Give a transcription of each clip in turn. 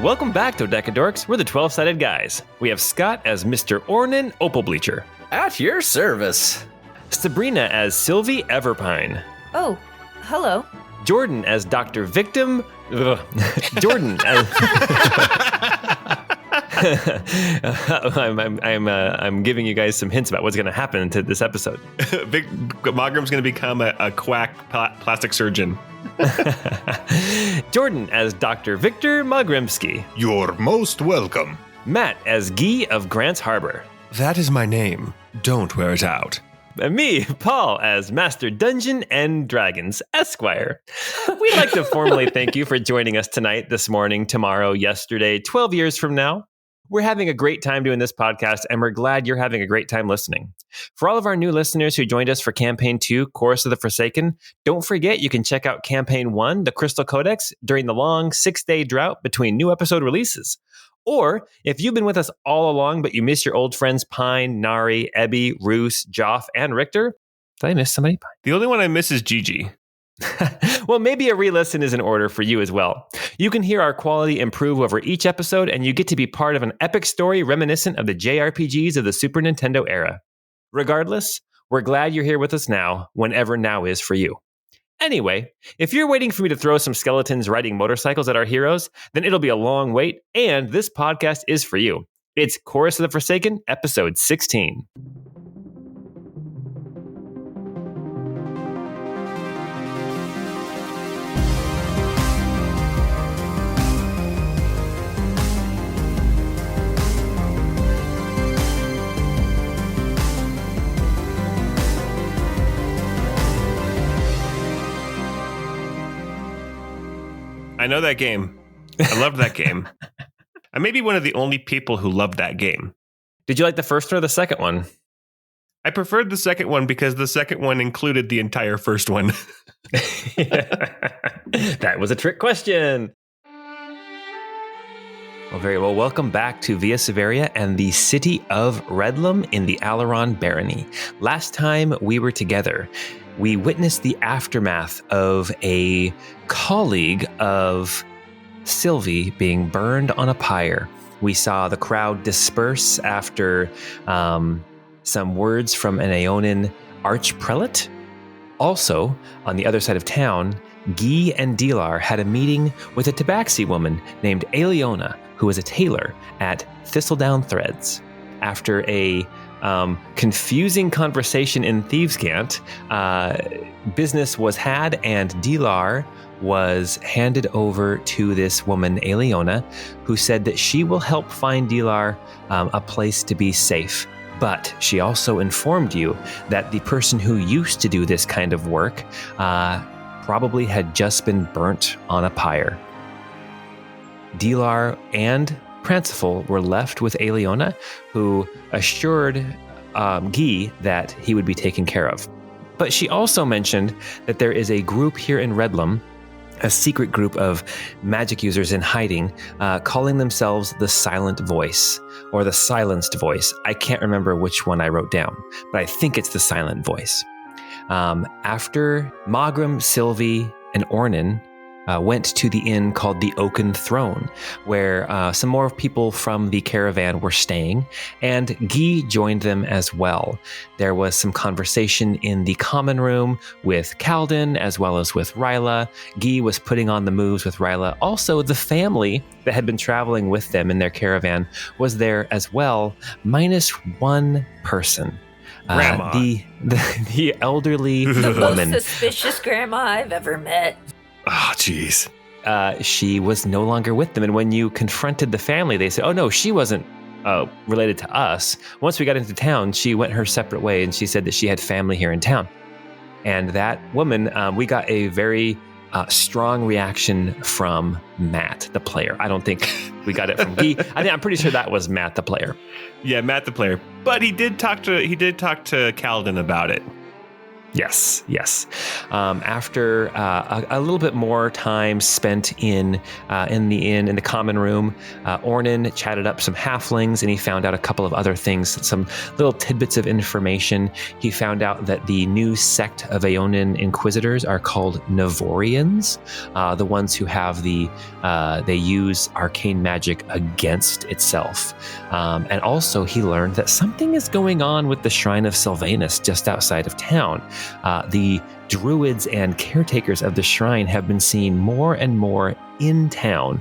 Welcome back to Decadorks. We're the 12-sided guys. We have Scott as Mr. Ornan Opal Bleacher. At your service. Sabrina as Sylvie Everpine. Oh, hello. Jordan as Dr. Victim. Jordan as... I'm giving you guys some hints about what's going to happen to this episode. Mogram's going to become a quack plastic surgeon. Jordan as Dr. Victor Mogrimsky. You're most welcome. Matt as Guy of Grants Harbor. That is my name. Don't wear it out. And me, Paul, as Master Dungeon and Dragons Esquire. We'd like to formally thank you for joining us tonight, this morning, tomorrow, yesterday, 12 years from now. We're having a great time doing this podcast, and we're glad you're having a great time listening. For all of our new listeners who joined us for Campaign 2, Chorus of the Forsaken, don't forget you can check out Campaign 1, The Crystal Codex, during the long 6-day drought between new episode releases. Or, if you've been with us all along, but you miss your old friends Pine, Nari, Ebby, Roos, Joff, and Richter, did I miss somebody? The only one I miss is Gigi. Well, maybe a re-listen is in order for you as well. You can hear our quality improve over each episode, and you get to be part of an epic story reminiscent of the JRPGs of the Super Nintendo era. Regardless, we're glad you're here with us now, whenever now is for you. Anyway, if you're waiting for me to throw some skeletons riding motorcycles at our heroes, then it'll be a long wait, and this podcast is for you. It's Chorus of the Forsaken, episode 16. I know that game. I loved that game. I may be one of the only people who loved that game. Did you like the first one or the second one? I preferred the second one because the second one included the entire first one. That was a trick question. Well, very well. Welcome back to Via Severia and the city of Redlum in the Alaron Barony. Last time we were together, we witnessed the aftermath of a colleague of Sylvie being burned on a pyre. We saw the crowd disperse after some words from an Aeonin archprelate. Also, on the other side of town, Guy and Dilar had a meeting with a tabaxi woman named Aeliona, who was a tailor at Thistledown Threads. After a confusing conversation in Thievescant, business was had, and Dilar was handed over to this woman, Aeliona, who said that she will help find Dilar a place to be safe. But she also informed you that the person who used to do this kind of work probably had just been burnt on a pyre. Dilar and Pranciful were left with Aeliona, who assured Guy that he would be taken care of. But she also mentioned that there is a group here in Redlum, a secret group of magic users in hiding, calling themselves the Silent Voice, or the Silenced Voice. I can't remember which one I wrote down, but I think it's the Silent Voice. After Mogram, Sylvie, and Ornan went to the inn called the Oaken Throne, where some more people from the caravan were staying, and Guy joined them as well. There was some conversation in the common room with Calden as well as with Ryla. Guy was putting on the moves with Ryla. Also, the family that had been traveling with them in their caravan was there as well, minus one person. Grandma. The elderly The woman. most suspicious grandma I've ever met. Oh, jeez. She was no longer with them. And when you confronted the family, they said, oh, no, she wasn't related to us. Once we got into town, she went her separate way, and she said that she had family here in town. And that woman, we got a very strong reaction from Matt, the player. I don't think we got it from Guy. I'm pretty sure that was Matt, the player. Yeah, Matt the player. But he did talk to Calden about it. Yes. After a little bit more time spent in the inn, in the common room, Ornan chatted up some halflings, and he found out a couple of other things, some little tidbits of information. He found out that the new sect of Aeonian Inquisitors are called Navorians, the ones who have they use arcane magic against itself. And also he learned that something is going on with the Shrine of Sylvanus just outside of town. The druids and caretakers of the shrine have been seen more and more in town,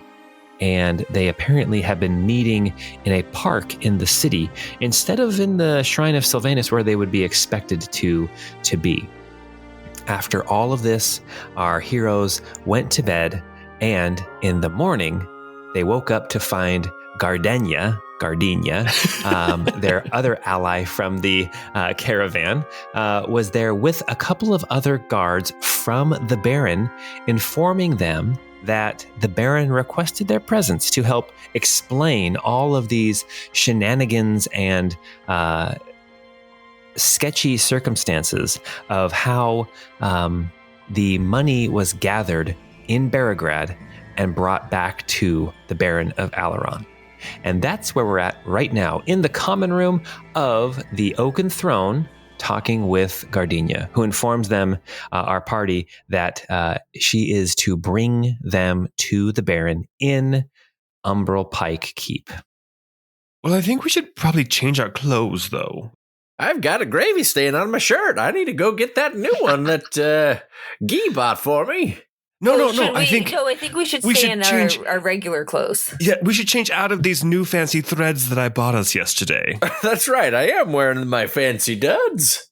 and they apparently have been meeting in a park in the city instead of in the Shrine of Sylvanus where they would be expected to be. After all of this, our heroes went to bed, and in the morning, they woke up to find Gardenia, their other ally from the caravan, was there with a couple of other guards from the Baron, informing them that the Baron requested their presence to help explain all of these shenanigans and sketchy circumstances of how the money was gathered in Barograd and brought back to the Baron of Alaron. And that's where we're at right now, in the common room of the Oaken Throne, talking with Gardenia, who informs them, our party, that she is to bring them to the Baron in Umbral Pike Keep. Well, I think we should probably change our clothes, though. I've got a gravy stain on my shirt. I need to go get that new one that Guy bought for me. No. I think we should stay in our regular clothes. Yeah, we should change out of these new fancy threads that I bought us yesterday. That's right. I am wearing my fancy duds.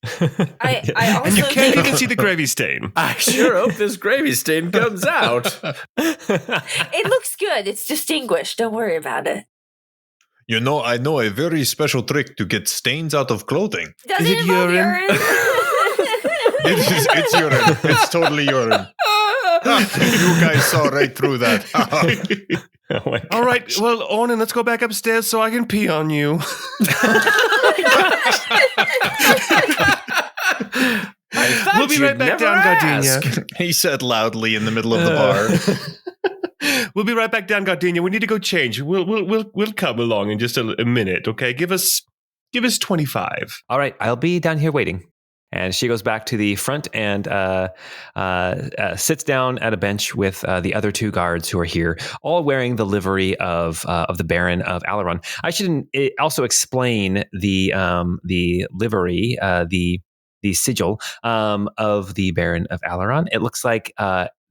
I also and you can't even see the gravy stain. I sure hope this gravy stain comes out. It looks good. It's distinguished. Don't worry about it. You know, I know a very special trick to get stains out of clothing. Does Is it it involve urine? It's urine. It's totally urine. You guys saw right through that. All right, well, Ornan, let's go back upstairs so I can pee on you. We'll be right back down, Gardenia. He said loudly in the middle of the bar. We'll be right back down, Gardenia. We need to go change. We'll come along in just a minute, okay? Give us 25. All right, I'll be down here waiting. And she goes back to the front and sits down at a bench with the other two guards who are here, all wearing the livery of the Baron of Alaron. I should also explain the livery, the sigil of the Baron of Alaron. It looks like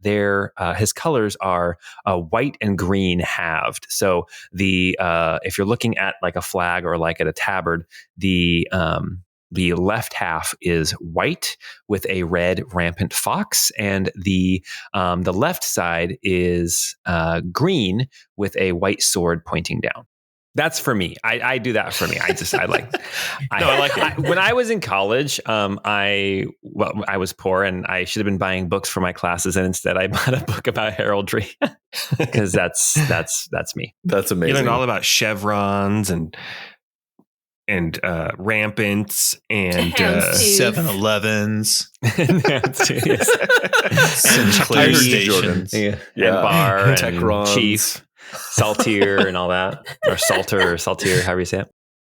his colors are white and green halved. So if you're looking at like a flag or like at a tabard, the left half is white with a red rampant fox, and the left side is green with a white sword pointing down. That's for me. I do that for me. I like it. When I was in college, I was poor and I should have been buying books for my classes, and instead I bought a book about heraldry because that's me. That's amazing. You learn all about chevrons and rampants and 7-Elevens. Sinclair stations. And bar and Techrons. Chief. Saltier and all that. Or Saltier, however you say it.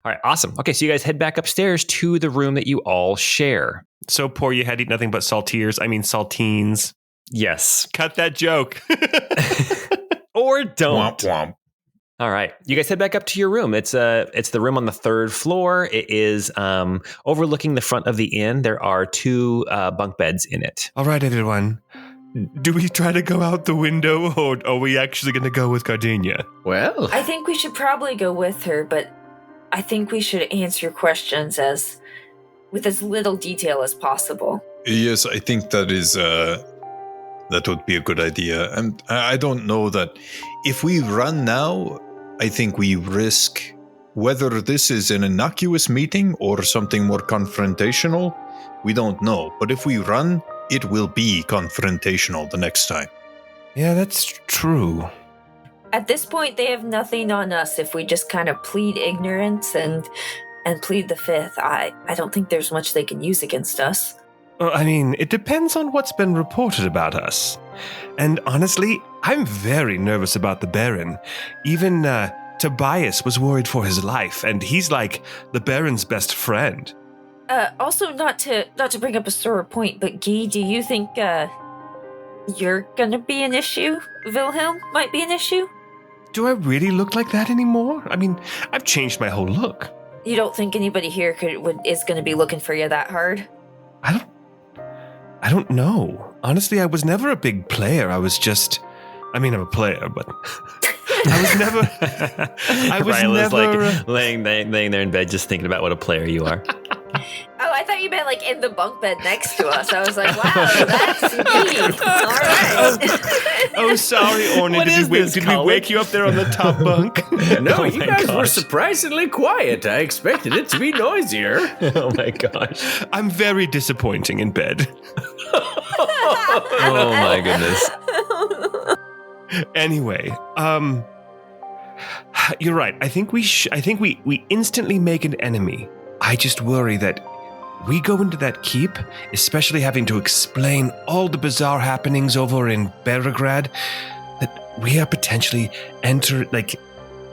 All right, awesome. Okay, so you guys head back upstairs to the room that you all share. So poor you had to eat nothing but saltines. Yes. Cut that joke. Or don't. Womp womp. All right, you guys head back up to your room. It's the room on the third floor. It is overlooking the front of the inn. There are two bunk beds in it. All right, everyone. Do we try to go out the window, or are we actually going to go with Gardenia? Well, I think we should probably go with her, but I think we should answer questions with as little detail as possible. Yes, I think that would be a good idea. And I don't know that if we run now, I think we risk whether this is an innocuous meeting or something more confrontational. We don't know. But if we run, it will be confrontational the next time. Yeah, that's true. At this point, they have nothing on us if we just kind of plead ignorance and plead the fifth. I don't think there's much they can use against us. Well, I mean, it depends on what's been reported about us. And honestly, I'm very nervous about the Baron. Even Tobias was worried for his life, and he's like the Baron's best friend. Also, not to bring up a sore point, but Guy, do you think you're gonna be an issue? Wilhelm might be an issue? Do I really look like that anymore? I mean, I've changed my whole look. You don't think anybody here is gonna be looking for you that hard? I don't know. Honestly, I was never a big player. I'm a player, but I was never. I was Ryla's never like laying there in bed, just thinking about what a player you are. Oh, I thought you meant like in the bunk bed next to us. I was like, wow, that's neat. All right. Oh, sorry, Orny. Did we wake you up there on the top bunk? No, Oh you my guys were gosh. surprisingly quiet. I expected it to be noisier. Oh my gosh. I'm very disappointing in bed. Oh my goodness. Anyway, you're right. I think we instantly make an enemy. I just worry that we go into that keep, especially having to explain all the bizarre happenings over in Barograd, that we are potentially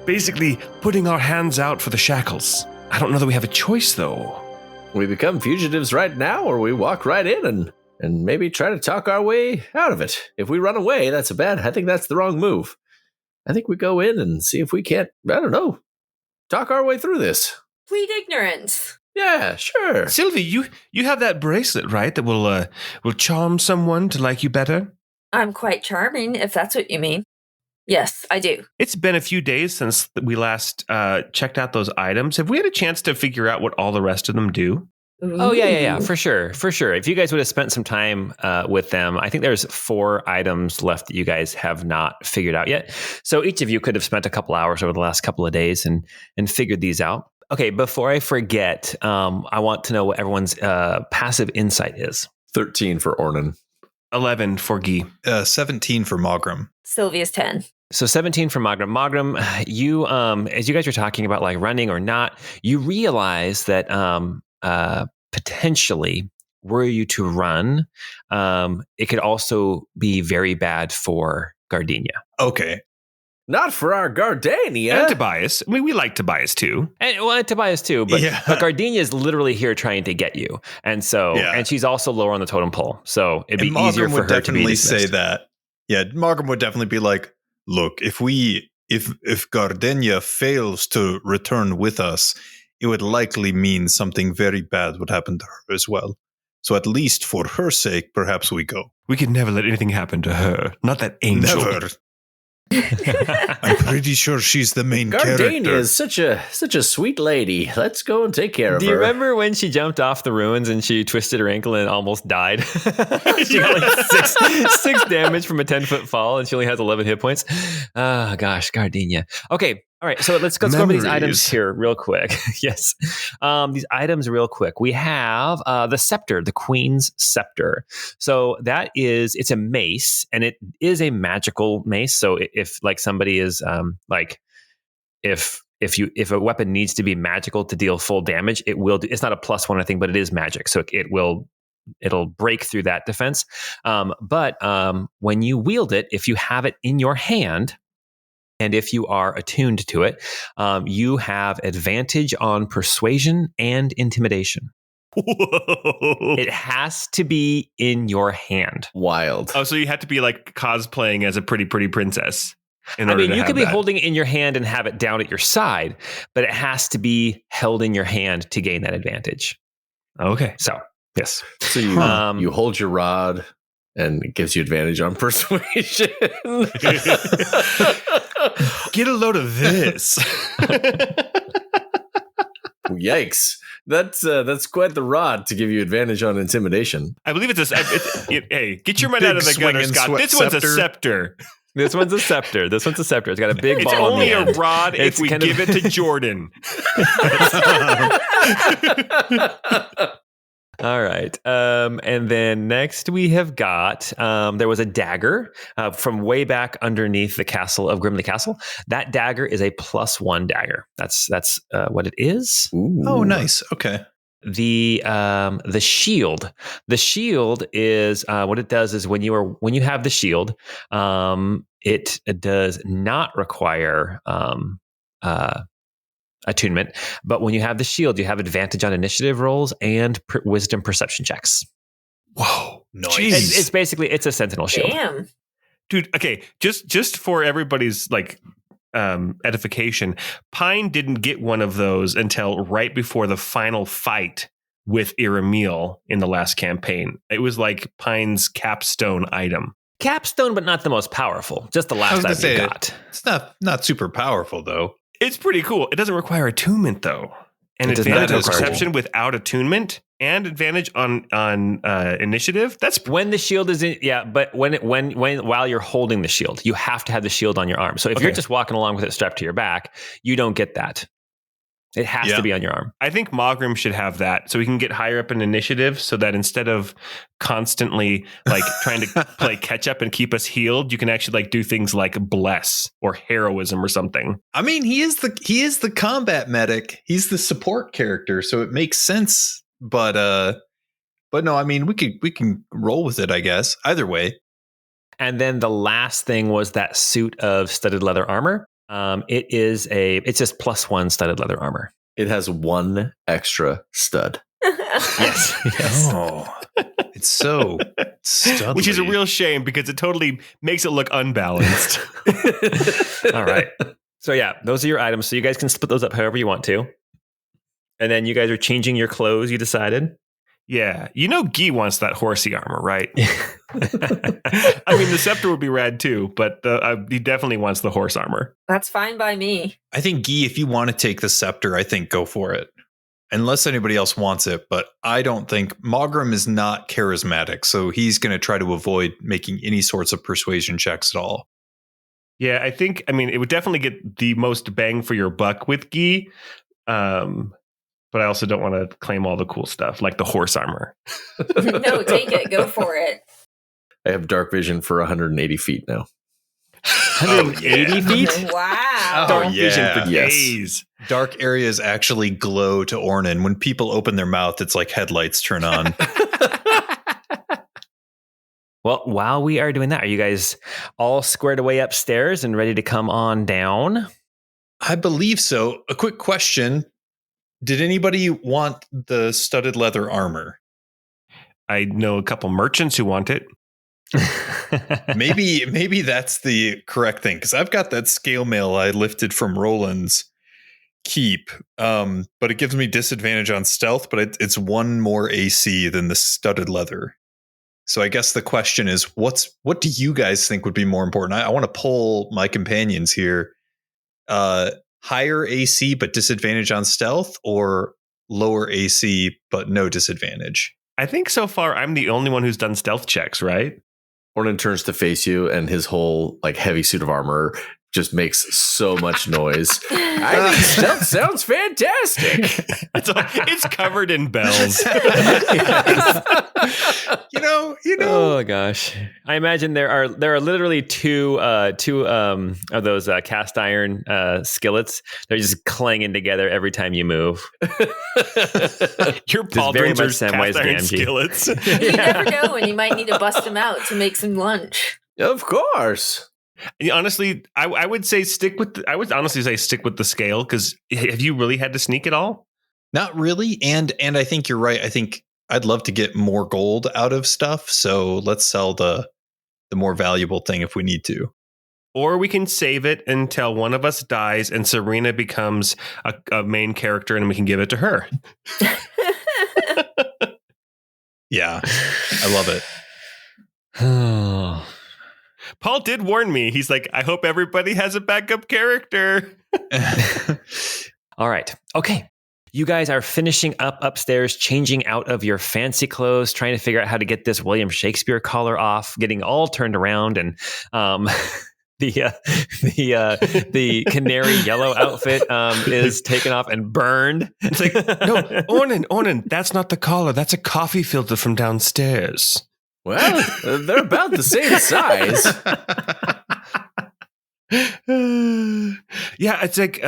basically putting our hands out for the shackles. I don't know that we have a choice, though. We become fugitives right now, or we walk right in and maybe try to talk our way out of it. If we run away, I think that's the wrong move. I think we go in and see if we can't, I don't know, talk our way through this. Plead ignorance. Yeah, sure. Sylvie, you have that bracelet, right? That will charm someone to like you better? I'm quite charming, if that's what you mean. Yes, I do. It's been a few days since we last checked out those items. Have we had a chance to figure out what all the rest of them do? Oh, yeah, Ooh. for sure. If you guys would have spent some time with them, I think there's 4 items left that you guys have not figured out yet. So each of you could have spent a couple hours over the last couple of days and figured these out. Okay, before I forget, I want to know what everyone's passive insight is. 13 for Ornan. 11 for Guy. 17 for Mogram. Sylvia's 10. So 17 for Mogram. Mogram, you, as you guys are talking about like running or not, you realize that potentially, were you to run, it could also be very bad for Gardenia. Okay. Not for our Gardania. And Tobias. I mean, we like Tobias too. And Tobias too, but Yeah. Gardenia is literally here trying to get you, and so and she's also lower on the totem pole, so it'd be And easier Mogram for would her to be definitely dismissed. say that. Yeah, Mogram would definitely be like, look, if Gardenia fails to return with us, it would likely mean something very bad would happen to her as well. So at least for her sake, perhaps we go. We could never let anything happen to her. Not that angel. Never. I'm pretty sure she's the main Gardania character. is such a sweet lady. Let's go and take care of Do her. you remember when she jumped off the ruins and she twisted her ankle and almost died? She got like 6 damage from a 10-foot fall, and she only has 11 hit points. Oh gosh, Gardenia. Okay, all right. So let's go over these items Memories. here real quick. Yes, these items real quick. We have the scepter, the Queen's scepter. So it's a mace, and it is a magical mace. So if like somebody is if a weapon needs to be magical to deal full damage, it will. It's not a +1, I think, but it is magic, so it'll break through that defense. But when you wield it, if you have it in your hand, and if you are attuned to it, you have advantage on persuasion and intimidation. Whoa. It has to be in your hand. Wild. Oh, so you had to be like cosplaying as a pretty princess. In I order mean, to you have could be that. holding it in your hand and have it down at your side, but it has to be held in your hand to gain that advantage. Okay. So, yes. So you hold your rod, and it gives you advantage on persuasion. Get a load of this. Yikes! That's quite the rod to give you advantage on intimidation. I believe hey, get your mind out of the Big gutter, swinging Scott. This one's a scepter. scepter. This one's a scepter. It's got a big It's ball only in the a end. rod It's if we kind of- give it to Jordan. All right. And then next we have got, there was a dagger from way back underneath the castle of Grimley Castle. That dagger is a +1 dagger. That's what it is. Ooh. Oh, nice. Okay. the shield. The shield is what it does is when you have the shield, it does not require attunement, but when you have the shield, you have advantage on initiative rolls and wisdom perception checks. Whoa, nice. It's basically a sentinel shield. Damn. Dude, okay, just for everybody's like edification, Pine didn't get one of those until right before the final fight with Iramil in the last campaign. It was like Pine's capstone item. Capstone, but not the most powerful. Just the last item you got. It's not super powerful though. It's pretty cool. It doesn't require attunement though. And It does advantage not on require perception without attunement and advantage on initiative. That's when the shield is in, but when while you're holding the shield, you have to have the shield on your arm. So if you're just walking along with it strapped to your back, you don't get that. It has to be on your arm. I think Mogrim should have that so we can get higher up in initiative so that instead of constantly like trying to play catch up and keep us healed, you can actually like do things like bless or heroism or something. I mean, he is the combat medic. He's the support character, so it makes sense. But no, I mean, we can roll with it, I guess. Either way. And then the last thing was that suit of studded leather armor. It's just +1 studded leather armor. It has 1 extra stud. Yes. Oh, it's so studly. Which is a real shame because it totally makes it look unbalanced. All right. So yeah, those are your items. So you guys can split those up however you want to. And then you guys are changing your clothes, you decided? Yeah. You know Guy wants that horsey armor, right? I mean, the scepter would be rad too, but he definitely wants the horse armor. That's fine by me. I think, Guy, if you want to take the scepter, I think go for it. Unless anybody else wants it, but I don't think Mogrim is not charismatic, so he's going to try to avoid making any sorts of persuasion checks at all. Yeah, I mean, it would definitely get the most bang for your buck with Guy. But I also don't want to claim all the cool stuff, like the horse armor. No, take it. Go for it. I have dark vision for 180 feet now. 180 feet? Wow. Dark vision for days. Dark areas actually glow to Ornan. When people open their mouth, it's like headlights turn on. Well, while we are doing that, are you guys all squared away upstairs and ready to come on down? I believe so. A quick question. Did anybody want the studded leather armor? I know a couple merchants who want it. Maybe that's the correct thing, because I've got that scale mail I lifted from Roland's keep, but it gives me disadvantage on stealth, but it's 1 more AC than the studded leather. So I guess the question is, what do you guys think would be more important? I want to poll my companions here. Higher AC but disadvantage on stealth, or lower AC but no disadvantage? I think so far I'm the only one who's done stealth checks, right? Ornan turns to face you, and his whole like heavy suit of armor just makes so much noise. I think stealth sounds fantastic. It's covered in bells. You know. Oh gosh! I imagine there are literally two of those cast iron skillets. They're just clanging together every time you move. Your pauldrons are cast iron Gamgee. skillets. You never know when you might need to bust them out to make some lunch. Of course. Honestly, I would say stick with the scale, because have you really had to sneak it all? Not really, and I think you're right. I think I'd love to get more gold out of stuff, so let's sell the more valuable thing if we need to. Or we can save it until one of us dies and Serena becomes a main character and we can give it to her. Yeah, I love it. Paul did warn me. He's like, I hope everybody has a backup character. All right. Okay. You guys are finishing up upstairs, changing out of your fancy clothes, trying to figure out how to get this William Shakespeare collar off, getting all turned around, and the canary yellow outfit is taken off and burned. It's like, no, Ornan, that's not the collar. That's a coffee filter from downstairs. Well, they're about the same size. Yeah, it's like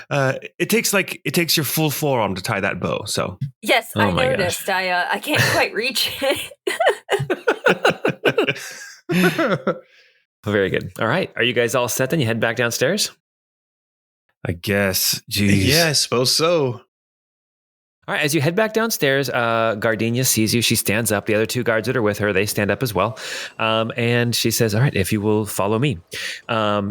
It takes your full forearm to tie that bow. So Yes, Oh I my noticed. I can't quite reach it. Very good. All right. Are you guys all set then? You head back downstairs? I guess, geez. Yeah, I suppose so. All right, as you head back downstairs, Gardenia sees you. She stands up. The other two guards that are with her, they stand up as well. And she says, all right, if you will follow me.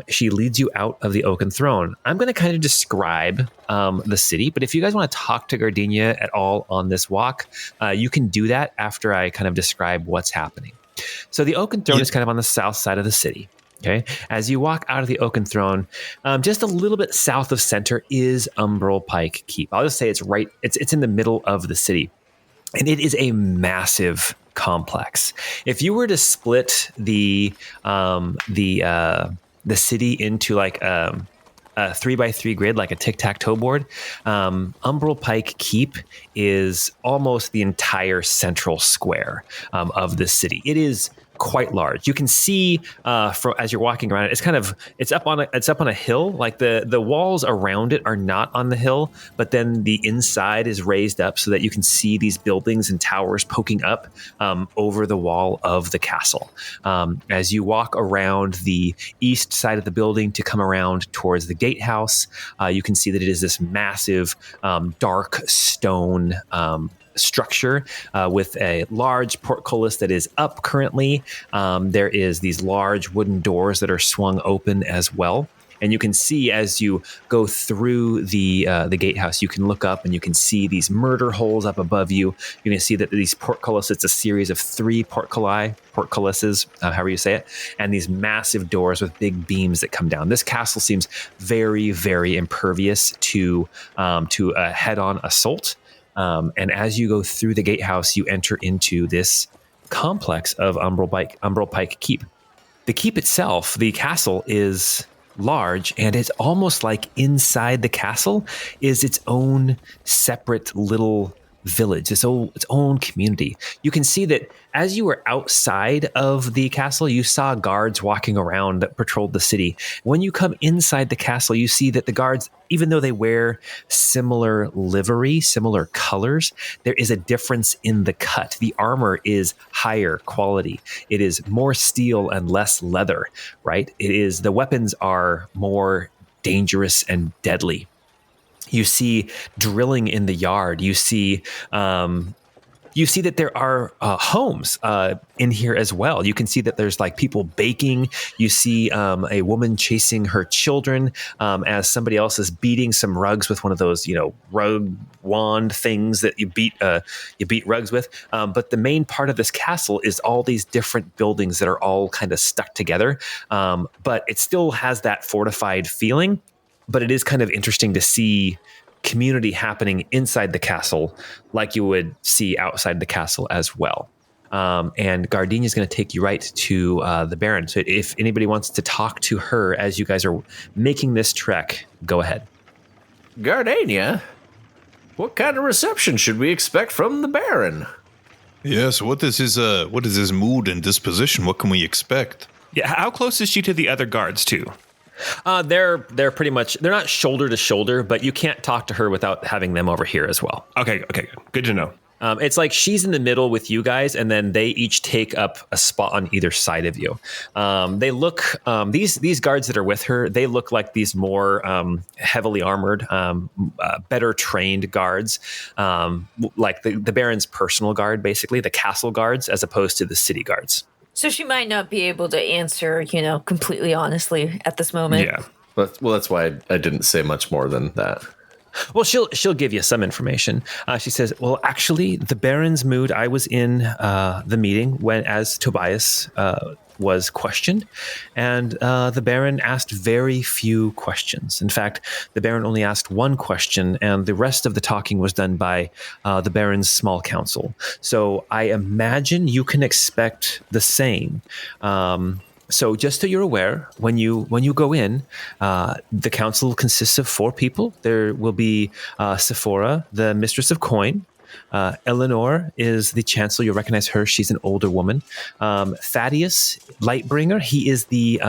She leads you out of the Oaken Throne. I'm going to kind of describe the city, but if you guys want to talk to Gardenia at all on this walk, you can do that after I kind of describe what's happening. So the Oaken Throne is kind of on the south side of the city. Okay. As you walk out of the Oaken Throne, just a little bit south of center is Umbral Pike Keep. I'll just say it's in the middle of the city. And it is a massive complex. If you were to split the city into like a 3x3 grid, like a tic-tac-toe board, Umbral Pike Keep is almost the entire central square of the city. It is quite large. You can see as you're walking around it, it's up on a hill. Like the walls around it are not on the hill, but then the inside is raised up so that you can see these buildings and towers poking up over the wall of the castle. As you walk around the east side of the building to come around towards the gatehouse, you can see that it is this massive dark stone structure with a large portcullis that is up currently. There is these large wooden doors that are swung open as well. And you can see as you go through the gatehouse, you can look up and you can see these murder holes up above you. You can see that these portcullis, it's a series of 3 portcullises, however you say it, and these massive doors with big beams that come down. This castle seems very, very impervious to a head-on assault. And as you go through the gatehouse, you enter into this complex of Umbral Pike Keep. The keep itself, the castle, is large, and it's almost like inside the castle is its own separate little village, its own community. You can see that as you were outside of the castle, you saw guards walking around that patrolled the city. When you come inside the castle, you see that the guards, even though they wear similar livery, similar colors, there is a difference in the cut. The armor is higher quality. It is more steel and less leather, right? The weapons are more dangerous and deadly. You see drilling in the yard. You see that there are homes in here as well. You can see that there's like people baking. You see a woman chasing her children as somebody else is beating some rugs with one of those, rug wand things that you beat rugs with. But the main part of this castle is all these different buildings that are all kind of stuck together. But it still has that fortified feeling. But it is kind of interesting to see community happening inside the castle like you would see outside the castle as well. And Gardenia is going to take you right to the Baron. So if anybody wants to talk to her as you guys are making this trek, go ahead. Gardenia, what kind of reception should we expect from the Baron? Yes, what is his mood and disposition? What can we expect? Yeah, how close is she to the other guards too? They're pretty much, they're not shoulder to shoulder, but you can't talk to her without having them over here as well. Okay, good to know. It's like she's in the middle with you guys, and then they each take up a spot on either side of you. They look, these guards that are with her, they look like these more heavily armored, better trained guards, like the Baron's personal guard, basically, the castle guards, as opposed to the city guards. So she might not be able to answer, completely honestly at this moment. Yeah. Well, that's why I didn't say much more than that. Well, she'll give you some information. She says, well, actually, the Baron's mood, I was in the meeting as Tobias was questioned, and the Baron asked very few questions. In fact, the Baron only asked one question, and the rest of the talking was done by the Baron's small council. So I imagine you can expect the same. So just so you're aware, when you go in, the council consists of 4 people. There will be Sephora, the mistress of coin. Eleanor is the chancellor. You'll recognize her. She's an older woman. Thaddeus, Lightbringer. He is the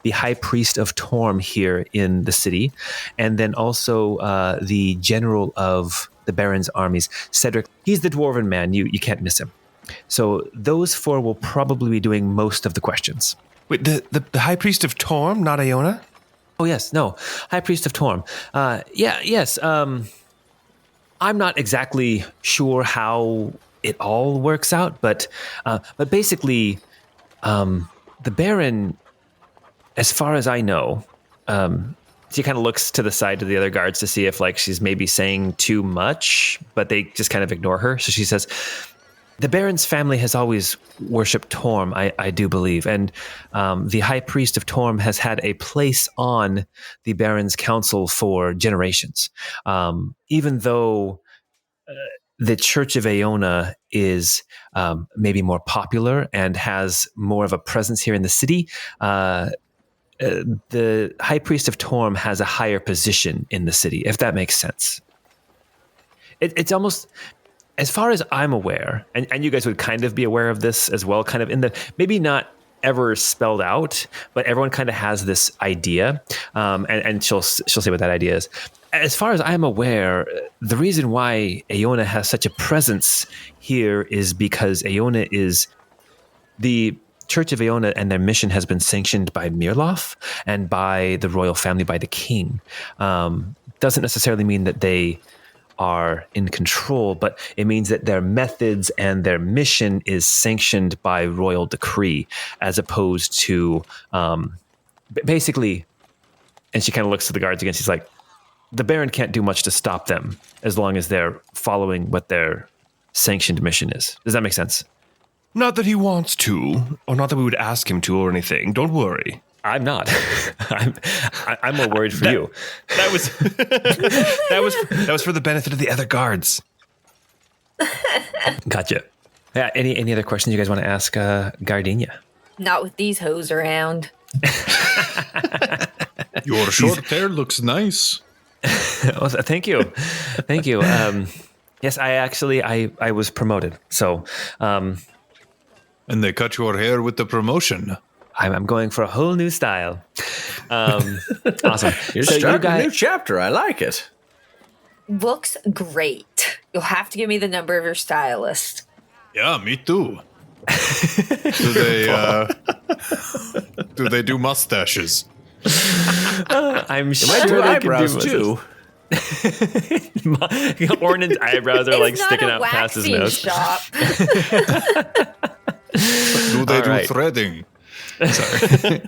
the High Priest of Torm here in the city, and then also the General of the Baron's armies, Cedric. He's the Dwarven man. You can't miss him. So those 4 will probably be doing most of the questions. Wait, the High Priest of Torm, not Iona? Oh, yes. No. High Priest of Torm. Yes. I'm not exactly sure how it all works out, but basically, the Baron, as far as I know, she kind of looks to the side to the other guards to see if like she's maybe saying too much, but they just kind of ignore her. So she says, the Baron's family has always worshipped Torm, I do believe, and the High Priest of Torm has had a place on the Baron's council for generations. Even though the Church of Iona is maybe more popular and has more of a presence here in the city, the High Priest of Torm has a higher position in the city, if that makes sense. It's almost... As far as I'm aware, and you guys would kind of be aware of this as well, kind of in the, maybe not ever spelled out, but everyone kind of has this idea, and she'll say what that idea is. As far as I'm aware, the reason why Iona has such a presence here is because Iona is the Church of Iona, and their mission has been sanctioned by Mirloff and by the royal family, by the king. Doesn't necessarily mean that they are in control, but it means that their methods and their mission is sanctioned by royal decree, as opposed to basically, and she kind of looks to the guards again, she's like, the Baron can't do much to stop them as long as they're following what their sanctioned mission is. Does that make sense? Not that he wants to, or not that we would ask him to or anything. Don't worry. I'm not. I'm more worried for you. That was that was for the benefit of the other guards. Gotcha. Yeah. Any other questions you guys want to ask Gardenia? Not with these hoes around. Your short hair looks nice. Well, thank you. Thank you. Yes, I was promoted. So, and they cut your hair with the promotion. I'm going for a whole new style. Awesome. You're starting a new chapter. I like it. Looks great. You'll have to give me the number of your stylist. Yeah, me too. Do they do mustaches? I'm sure they eyebrows can do too. Ornan's eyebrows are like sticking out past his nose. Shop. Do they do threading? Sorry.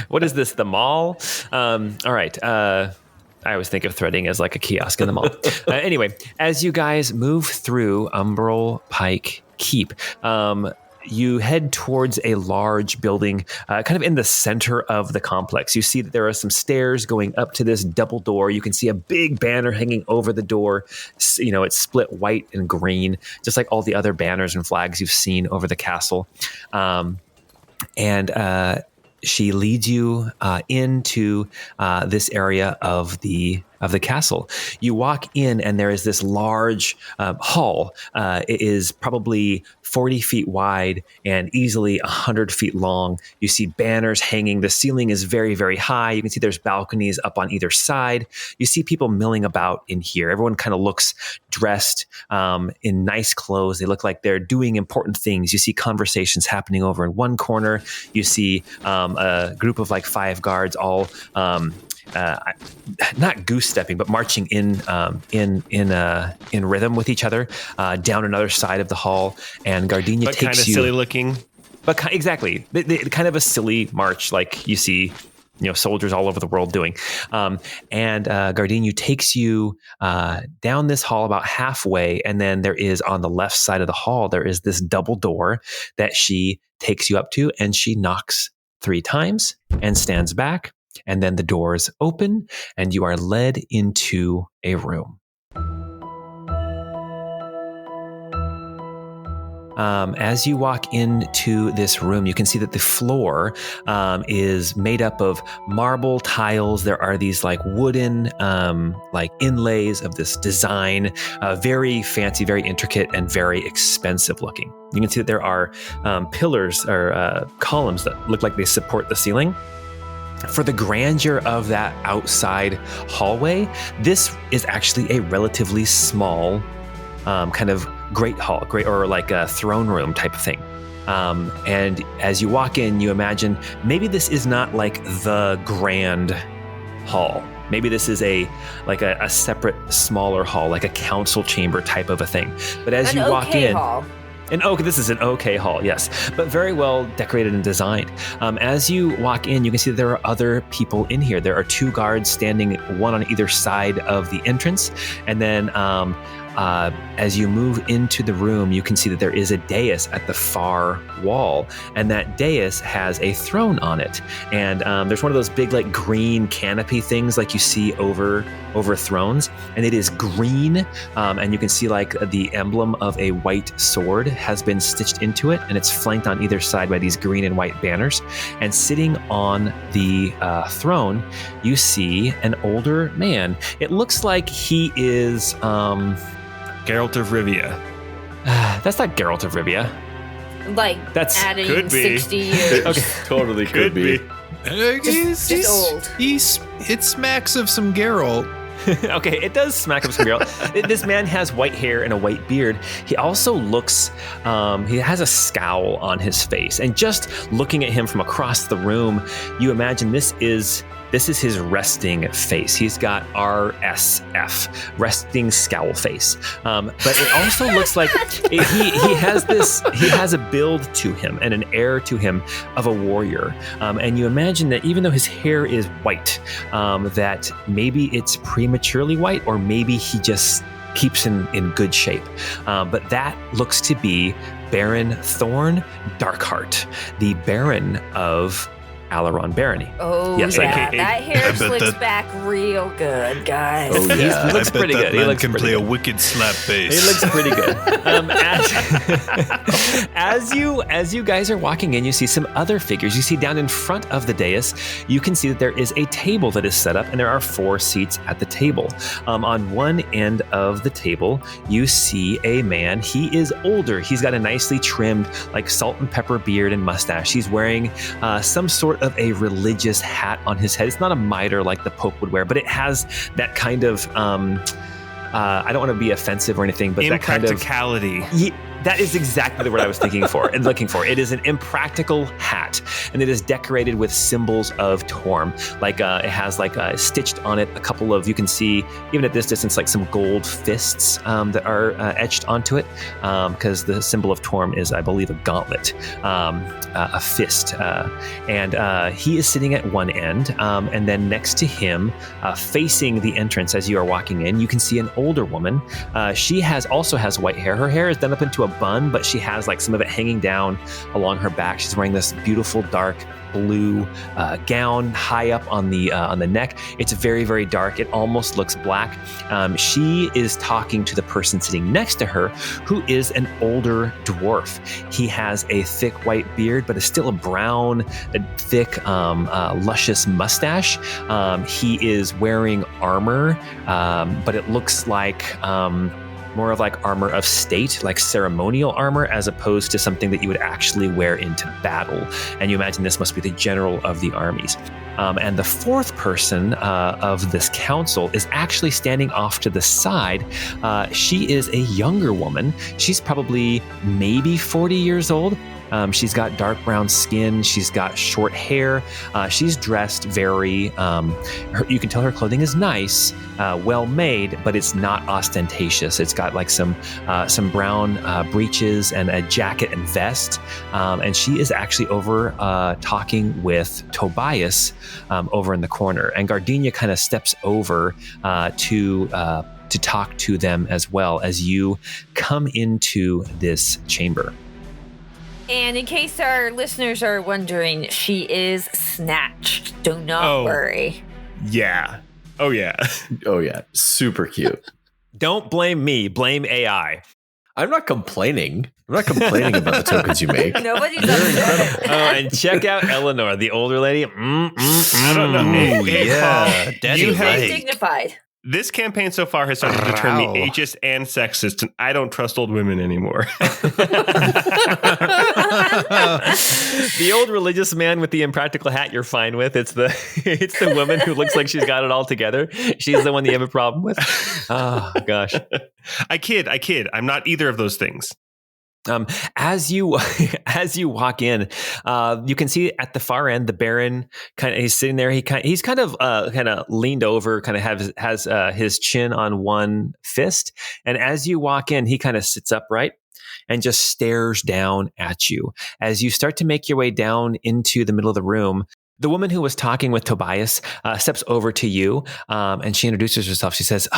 What is this? The mall? All right. I always think of threading as like a kiosk in the mall. Anyway, as you guys move through Umbral Pike Keep, you head towards a large building, kind of in the center of the complex. You see that there are some stairs going up to this double door. You can see a big banner hanging over the door. You know, it's split white and green, just like all the other banners and flags you've seen over the castle. And she leads you into this area of the castle. You walk in, and there is this large hall. It is probably 40 feet wide and easily 100 feet long. You see banners hanging. The ceiling is very, very high. You can see there's balconies up on either side. You see people milling about in here. Everyone kind of looks dressed in nice clothes. They look like they're doing important things. You see conversations happening over in one corner. You see a group of like 5 guards all not goose stepping, but marching in rhythm with each other down another side of the hall. And Gardenia takes you. But kind of silly looking. But exactly, kind of a silly march, like you see, soldiers all over the world doing. And Gardenia takes you down this hall about halfway, and then there is on the left side of the hall there is this double door that she takes you up to, and she knocks 3 times and stands back. And then the doors open, and you are led into a room. As you walk into this room, you can see that the floor is made up of marble tiles. There are these like wooden like inlays of this design, very fancy, very intricate, and very expensive looking. You can see that there are pillars or columns that look like they support the ceiling. For the grandeur of that outside hallway, this is actually a relatively small kind of great hall, or like a throne room type of thing. And as you walk in, you imagine maybe this is not like the grand hall. Maybe this is a separate, smaller hall, like a council chamber type of a thing. But as you walk in, this is an okay hall, yes, but very well decorated and designed. As you walk in, you can see that there are other people in here. There are 2 guards standing, one on either side of the entrance, and then as you move into the room, you can see that there is a dais at the far wall, and that dais has a throne on it. And there's one of those big, like, green canopy things like you see over thrones, and it is green, and you can see like the emblem of a white sword has been stitched into it, and it's flanked on either side by these green and white banners. And sitting on the throne, you see an older man. It looks like he is Geralt of Rivia. That's not Geralt of Rivia. Like, that's adding could be 60 years. Okay. Totally could be. Just old. It smacks of some Geralt. Okay, it does smack up some Geralt. This man has white hair and a white beard. He also looks, he has a scowl on his face. And just looking at him from across the room, you imagine this is his resting face. He's got RSF, resting scowl face. But it also looks like he has a build to him and an air to him of a warrior. And you imagine that even though his hair is white, that maybe it's prematurely white, or maybe he just keeps in good shape. But that looks to be Baron Thorne Darkeheart, the Baron of Alaron Barony. Oh, yes, yeah, that hair slicks back real good, guys. Oh, yeah. He looks pretty good. He looks can pretty play good. a wicked slap bass. He looks pretty good. As you guys are walking in, you see some other figures. You see down in front of the dais, you can see that there is a table that is set up, and there are 4 seats at the table. On one end of the table, you see a man. He is older. He's got a nicely trimmed, like, salt and pepper beard and mustache. He's wearing some sort of a religious hat on his head. It's not a mitre like the Pope would wear, but it has that kind of I don't want to be offensive or anything, but that kind of impracticality. That is exactly the word I was looking for and looking for. It is an impractical hat, and it is decorated with symbols of Torm. Like it has like stitched on it a couple of, you can see even at this distance, like some gold fists that are etched onto it, because the symbol of Torm is, I believe, a gauntlet, a fist. And he is sitting at one end, and then next to him, facing the entrance as you are walking in, you can see an older woman. She also has white hair. Her hair is done up into a bun, but she has like some of it hanging down along her back. She's wearing this beautiful dark blue gown high up on the neck. It's very, very dark. It almost looks black. She is talking to the person sitting next to her, who is an older dwarf. He has a thick white beard, but is still a brown, thick, luscious mustache. He is wearing armor, but it looks like more of like armor of state, like ceremonial armor, as opposed to something that you would actually wear into battle. And you imagine this must be the general of the armies. And the fourth person of this council is actually standing off to the side. She is a younger woman. She's probably maybe 40 years old. She's got dark brown skin. She's got short hair. She's dressed very, you can tell her clothing is nice, well made, but it's not ostentatious. It's got like some brown breeches and a jacket and vest. And she is actually over talking with Tobias over in the corner. And Gardenia kind of steps over to talk to them as well as you come into this chamber. And in case our listeners are wondering, she is snatched. Do not worry. Yeah. Oh, yeah. Oh, yeah. Super cute. Don't blame me. Blame AI. I'm not complaining. I'm not complaining about the tokens you make. Nobody's They're upset. incredible. And check out Eleanor, the older lady. I don't know. Ooh, Hey, yeah. Paul, Daddy you Very have- like. dignified. This campaign so far has started to turn me Wow. ageist and sexist, and I don't trust old women anymore. The old religious man with the impractical hat you're fine with. It's the woman who looks like she's got it all together. She's the one that you have a problem with. Oh gosh. I kid. I'm not either of those things. As you walk in, you can see at the far end the Baron he's sitting there. He's kind of leaned over, kind of has his chin on one fist, and as you walk in, he kind of sits upright and just stares down at you. As you start to make your way down into the middle of the room, the woman who was talking with Tobias steps over to you, and she introduces herself. She says,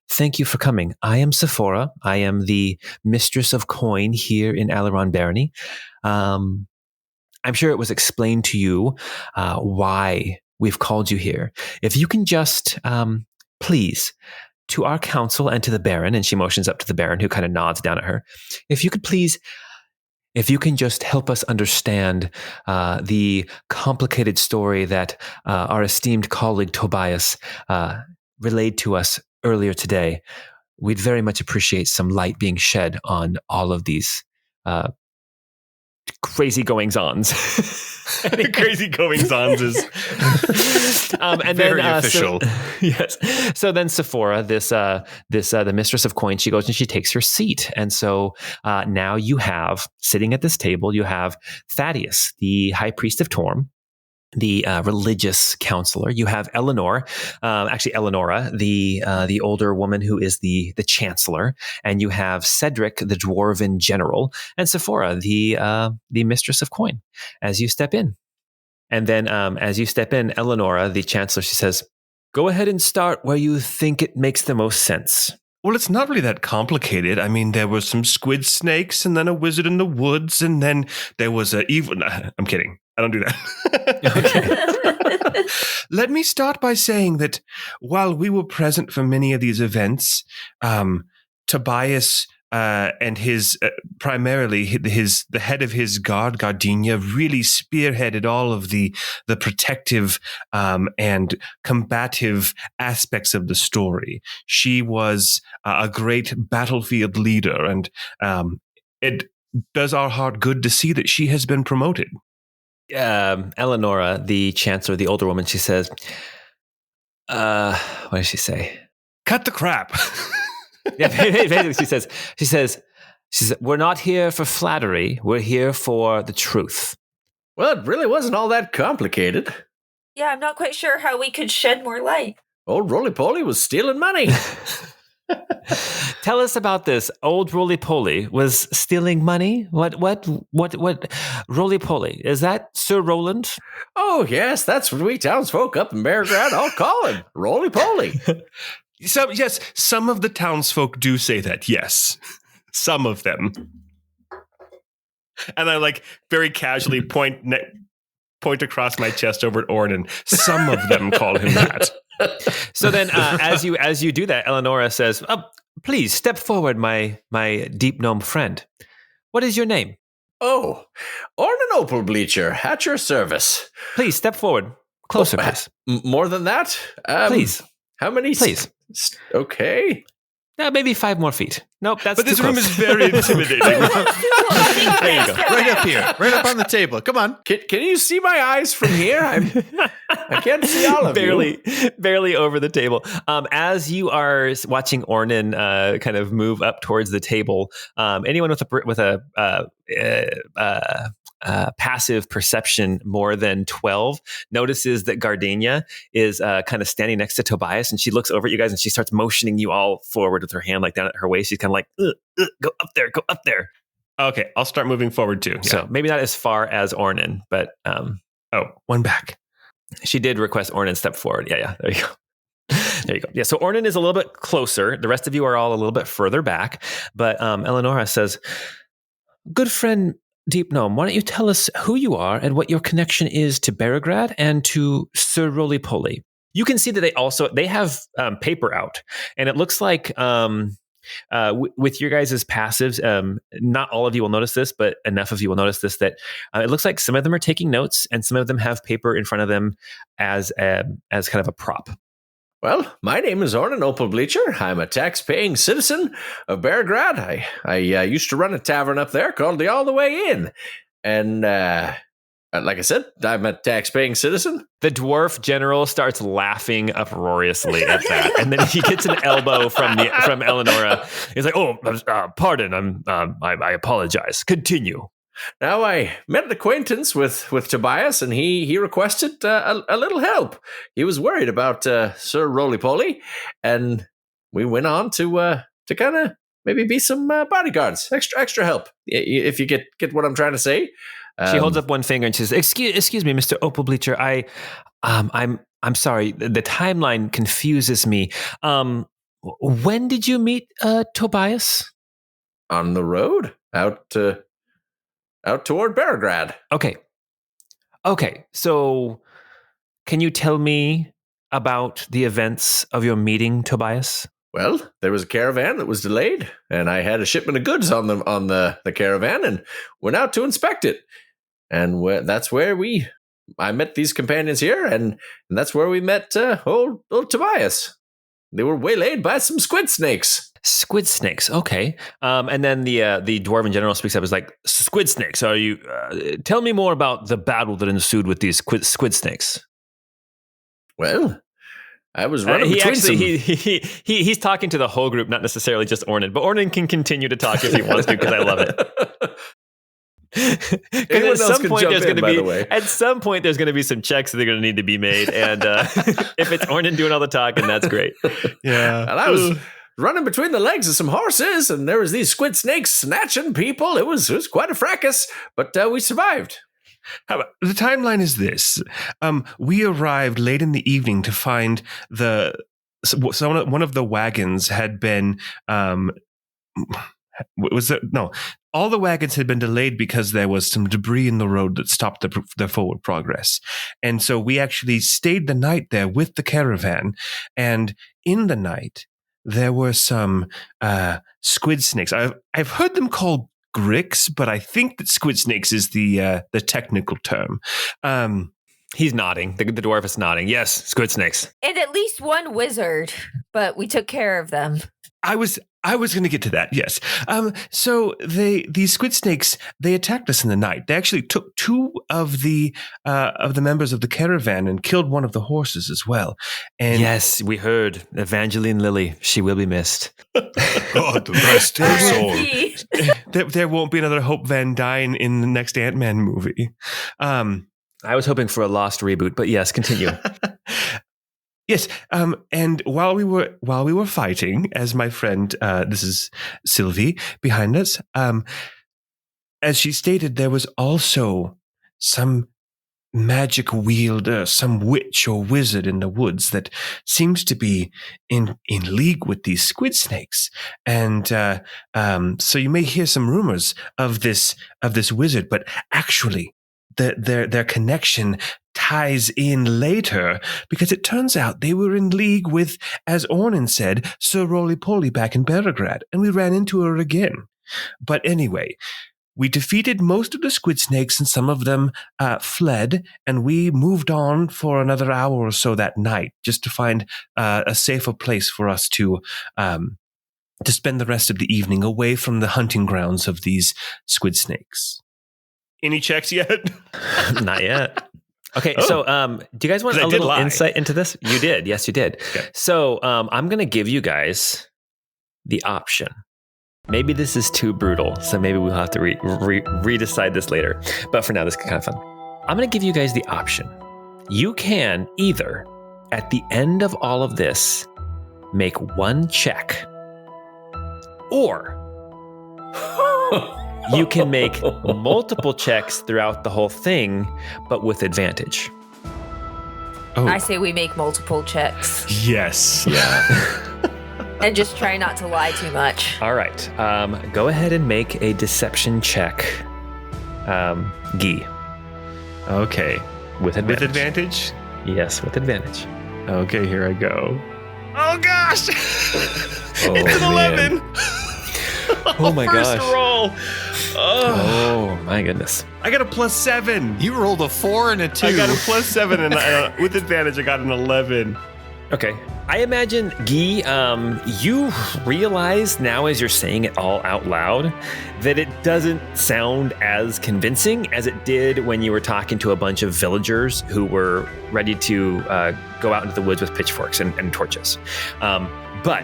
"Thank you for coming. I am Sephora. I am the mistress of coin here in Alaron Barony. I'm sure it was explained to you why we've called you here. If you can just, please, to our council and to the Baron," and she motions up to the Baron, who kind of nods down at her. If you can just help us understand the complicated story that our esteemed colleague Tobias relayed to us earlier today, we'd very much appreciate some light being shed on all of these crazy goings-ons. Crazy goings-ons is And Very then, official. Yes. So then Sephora, the mistress of coin, she goes and she takes her seat. And so now you have, sitting at this table, you have Thaddeus, the high priest of Torm, the religious counselor. You have Eleanor, Eleonora, the older woman who is the chancellor, and you have Cedric, the dwarven general, and Sephora, the mistress of coin. As you step in, and then as you step in, Eleonora, the chancellor, she says, "Go ahead and start where you think it makes the most sense." Well, it's not really that complicated. I mean, there were some squid snakes and then a wizard in the woods, and then there was a evil... I'm kidding. I don't do that. Okay. Let me start by saying that while we were present for many of these events, Tobias and his primarily the head of his guard, Gardenia, really spearheaded all of the protective and combative aspects of the story. She was a great battlefield leader, and it does our heart good to see that she has been promoted. Eleonora, the chancellor, the older woman, she says, what does she say? Cut the crap. Yeah, basically, she says, "We're not here for flattery. We're here for the truth." Well, it really wasn't all that complicated. Yeah, I'm not quite sure how we could shed more light. Old Roly-Poly was stealing money. Tell us about this. Old Roly-Poly was stealing money? What Roly-Poly? Is that Sir Roland? Oh, yes, that's what we townsfolk up in Barograd all call him. Roly-Poly. So, yes, some of the townsfolk do say that, yes. Some of them. And I very casually point across my chest over at Ornan. Some of them call him that. So then, as you do that, Eleonora says, "Please step forward, my deep gnome friend. What is your name?" Oh, Ornan Opal Bleacher, at your service. Please step forward. Closer, please. More than that? Please. How many? Please. Okay. Maybe 5 more feet. Nope, that's But this too room close. is very intimidating. There you go. Right up here. Right up on the table. Come on. Can you see my eyes from here? I can't see all of you. barely over the table. As you are watching Ornan kind of move up towards the table, anyone with a passive perception more than 12 notices that Gardenia is kind of standing next to Tobias, and she looks over at you guys and she starts motioning you all forward with her hand down at her waist. She's kind of like, go up there. Okay, I'll start moving forward too. Yeah. So maybe not as far as Ornan, but one back. she did request Ornan step forward. Yeah, there you go. There you go. Yeah, so Ornan is a little bit closer. The rest of you are all a little bit further back. But Eleonora says, "Good friend Deep Gnome, why don't you tell us who you are and what your connection is to Barograd and to Sir Roly-Poly?" You can see that they have paper out, and it looks like with your guys' passives, not all of you will notice this, but enough of you will notice this, that it looks like some of them are taking notes and some of them have paper in front of them as kind of a prop. Well, my name is Ornan Opalbleacher. I'm a tax-paying citizen of Barograd. I used to run a tavern up there called the All the Way Inn. And like I said, I'm a tax-paying citizen. The dwarf general starts laughing uproariously at that, and then he gets an elbow from Eleonora. He's like, "Oh, pardon. I apologize. Continue." Now, I met an acquaintance with Tobias, and he requested a little help. He was worried about Sir Roly-Poly, and we went on to kind of maybe be some bodyguards, extra help, if you get what I'm trying to say. She holds up one finger and says, "Excuse me, Mr. Opalbleacher. I'm sorry. The timeline confuses me. When did you meet Tobias?" On the road out toward Barograd. Okay. So, can you tell me about the events of your meeting, Tobias? Well, there was a caravan that was delayed, and I had a shipment of goods on the caravan, and went out to inspect it. And that's where I met these companions here, and that's where we met old Tobias. They were waylaid by some squid snakes. Squid snakes, okay. And then the dwarven general speaks up. Is like, "Squid snakes. Are you? Tell me more about the battle that ensued with these squid snakes." Well, I was running between some... He's talking to the whole group, not necessarily just Ornan. But Ornan can continue to talk if he wants to, because I love it. Anyone else can jump in, by the way. At some point, there's going to be some checks that are going to need to be made, and if it's Ornan doing all the talking, that's great. Yeah, and I was running between the legs of some horses, and there was these squid snakes snatching people. It was quite a fracas, but we survived. How about, the timeline is this: we arrived late in the evening to find one of the wagons had been. All the wagons had been delayed because there was some debris in the road that stopped the forward progress. And so we actually stayed the night there with the caravan. And in the night, there were some squid snakes. I've heard them called gricks, but I think that squid snakes is the technical term. He's nodding. The dwarf is nodding. Yes, squid snakes. And at least one wizard, but we took care of them. I was going to get to that. Yes. So these squid snakes, they attacked us in the night. They actually took two of the members of the caravan and killed one of the horses as well. And yes, we heard Evangeline Lilly. She will be missed. God, rest her soul. There won't be another Hope Van Dyne in the next Ant-Man movie. I was hoping for a Lost reboot, but yes, continue. Yes, and while we were fighting, as my friend, this is Sylvie behind us, as she stated, there was also some magic wielder, some witch or wizard in the woods that seems to be in league with these squid snakes, and so you may hear some rumors of this wizard, but actually, their connection ties in later, because it turns out they were in league with, as Ornan said, Sir Roly-Poly back in Barograd, and we ran into her again. But anyway, we defeated most of the squid snakes, and some of them fled, and we moved on for another hour or so that night, just to find a safer place for us to spend the rest of the evening away from the hunting grounds of these squid snakes. Any checks yet? Not yet. Okay, so do you guys want a little insight into this? You did. Yes, you did. Okay. So I'm going to give you guys the option. Maybe this is too brutal, so maybe we'll have to redecide this later. But for now, this is kind of fun. I'm going to give you guys the option. You can either, at the end of all of this, make one check, or you can make multiple checks throughout the whole thing, but with advantage. Oh. I say we make multiple checks. Yes. Yeah. And just try not to lie too much. All right. Go ahead and make a deception check. Guy. Okay. With advantage. With advantage? Yes, with advantage. Okay, here I go. Oh gosh! Oh, It's an man. 11. Oh my First gosh. roll. Oh my goodness. I got a +7. You rolled a 4 and a 2. I got a +7, and with advantage, I got an 11. Okay. I imagine, Guy, you realize now as you're saying it all out loud that it doesn't sound as convincing as it did when you were talking to a bunch of villagers who were ready to go out into the woods with pitchforks and torches. But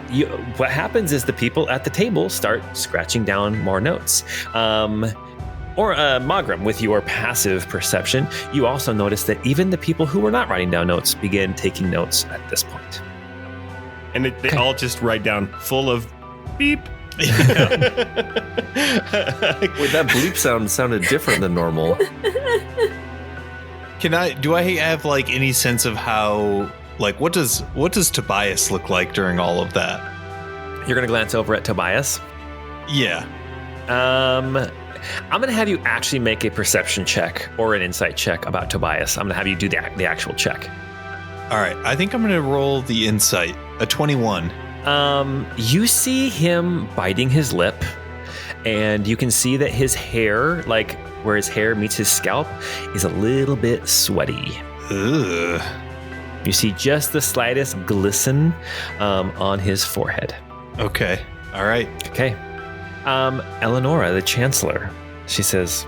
what happens is the people at the table start scratching down more notes. Or Magram, with your passive perception, you also notice that even the people who were not writing down notes begin taking notes at this point. And they all just write down full of beep. Wait, that bleep sound sounded different than normal. Do I have like any sense of how, like, what does Tobias look like during all of that? You're going to glance over at Tobias. Yeah. I'm going to have you actually make a perception check or an insight check about Tobias. I'm going to have you do the actual check. All right. I think I'm going to roll the insight, a 21. You see him biting his lip, and you can see that his hair, like where his hair meets his scalp, is a little bit sweaty. Ugh. You see just the slightest glisten on his forehead. Okay. All right. Okay. Eleonora, the Chancellor, she says,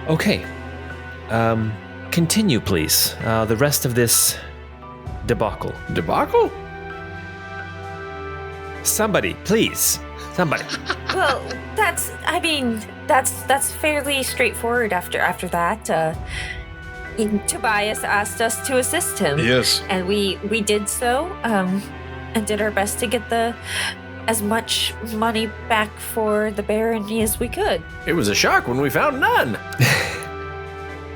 okay, continue, please. The rest of this debacle. Debacle? Somebody, please. Somebody. Well, that's fairly straightforward after that. Tobias asked us to assist him. Yes. And we did so, and did our best to get as much money back for the barony as we could. It was a shock when we found none.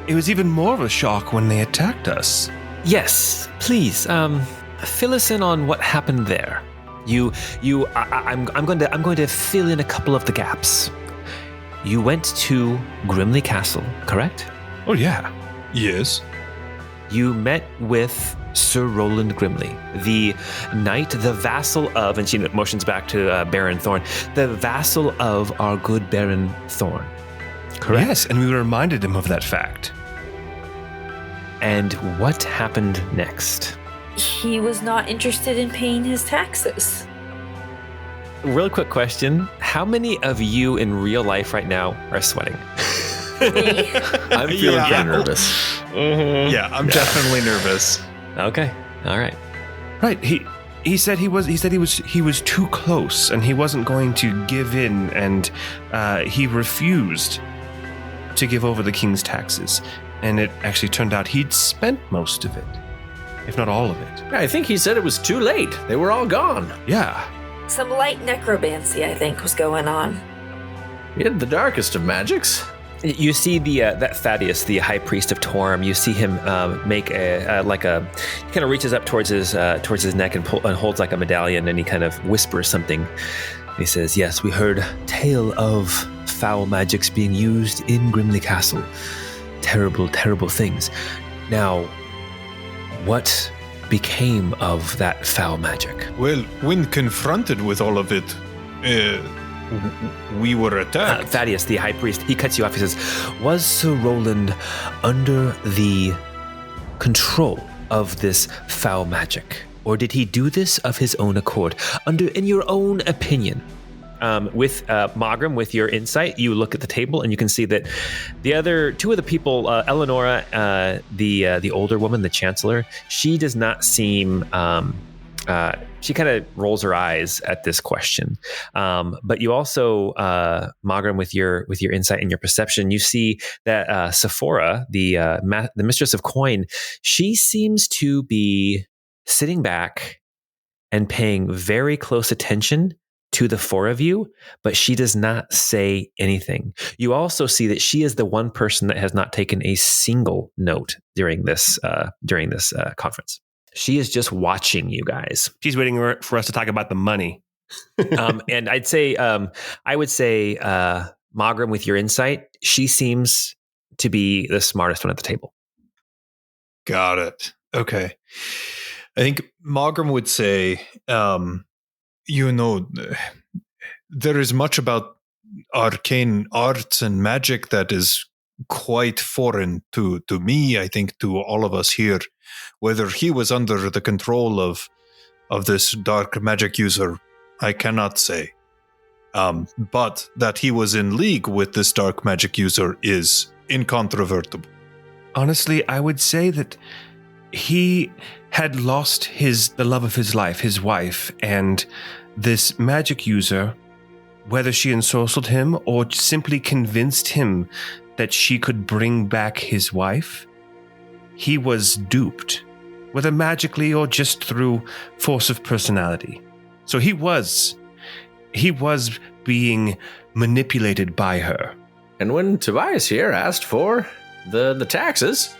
It was even more of a shock when they attacked us. Yes, please. Fill us in on what happened there. I'm going to fill in a couple of the gaps. You went to Grimley Castle, correct? Oh, yeah. Yes. You met with Sir Roland Grimley, the knight, the vassal of, and she motions back to Baron Thorne, the vassal of our good Baron Thorne, correct? Yes, and we reminded him of that fact. And what happened next? He was not interested in paying his taxes. Real quick question. How many of you in real life right now are sweating? I'm feeling pretty nervous. Yeah, I'm definitely nervous. Okay. All right. Right. He said he was too close and he wasn't going to give in, and he refused to give over the king's taxes. And it actually turned out he'd spent most of it, if not all of it. I think he said it was too late. They were all gone. Yeah. Some light necromancy, I think, was going on. He had the darkest of magics. You see that Thaddeus, the high priest of Torm. You see him make he kind of reaches up towards his neck and holds like a medallion, and he kind of whispers something. He says, "Yes, we heard tale of foul magics being used in Grimley Castle. Terrible, terrible things. Now, what became of that foul magic?" Well, when confronted with all of it, we were attacked. Thaddeus, the high priest, he cuts you off. He says, "Was Sir Roland under the control of this foul magic? Or did he do this of his own accord? In your own opinion?" With Magram, with your insight, you look at the table and you can see that the other two of the people, Eleonora, the older woman, the Chancellor, she does not seem. She kind of rolls her eyes at this question. But you also, Magram, with your insight and your perception, you see that Sephora, the mistress of coin, she seems to be sitting back and paying very close attention to the four of you, but she does not say anything. You also see that she is the one person that has not taken a single note during this conference. She is just watching you guys. She's waiting for us to talk about the money. And I would say, Magram, with your insight, she seems to be the smartest one at the table. Got it. Okay. I think Mogram would say, there is much about arcane arts and magic that is quite foreign to me, I think to all of us here. Whether he was under the control of this dark magic user, I cannot say. But that he was in league with this dark magic user is incontrovertible. Honestly, I would say that he had lost the love of his life, his wife, and this magic user, whether she ensorcelled him or simply convinced him that she could bring back his wife, he was duped, whether magically or just through force of personality. So he was being manipulated by her. And when Tobias here asked for the taxes,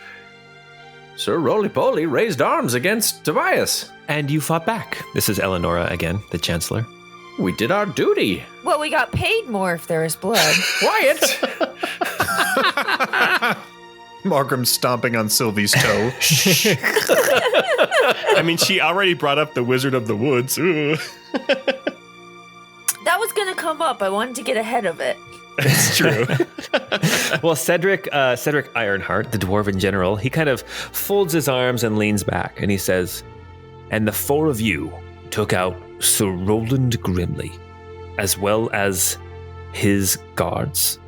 Sir Roly-Poly raised arms against Tobias. And you fought back. This is Eleonora again, the Chancellor. We did our duty. Well, we got paid more if there is blood. Quiet! Mogram stomping on Sylvie's toe. I mean, she already brought up the Wizard of the Woods. Ooh. That was going to come up. I wanted to get ahead of it. It's true. Well, Cedric Ironheart, the dwarven general, he kind of folds his arms and leans back, and he says, "And the four of you took out Sir Roland Grimley, as well as his guards."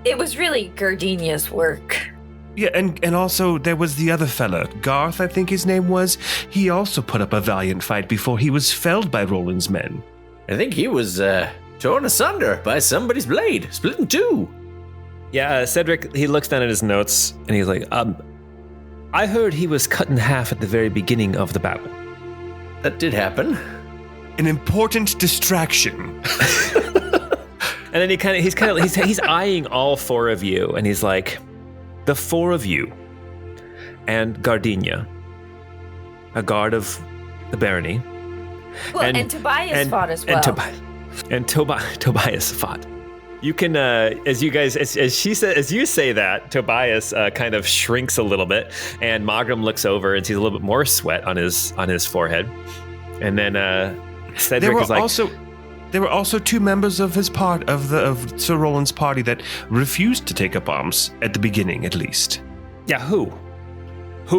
It was really Gardenia's work. Yeah, and also there was the other fella, Garth, I think his name was. He also put up a valiant fight before he was felled by Roland's men. I think he was torn asunder by somebody's blade, split in two. Yeah, Cedric, he looks down at his notes, and he's like, I heard he was cut in half at the very beginning of the battle. That did happen. An important distraction. And then he's eyeing all four of you, and he's like, the four of you and Gardenia, a guard of the barony. Well, and Tobias fought as well. Tobias fought. You can, as you say that, Tobias kind of shrinks a little bit, and Mogram looks over and sees a little bit more sweat on his forehead, and then Cedric is like, there were also two members of his of Sir Roland's party that refused to take up arms at the beginning, at least. Yeah, who?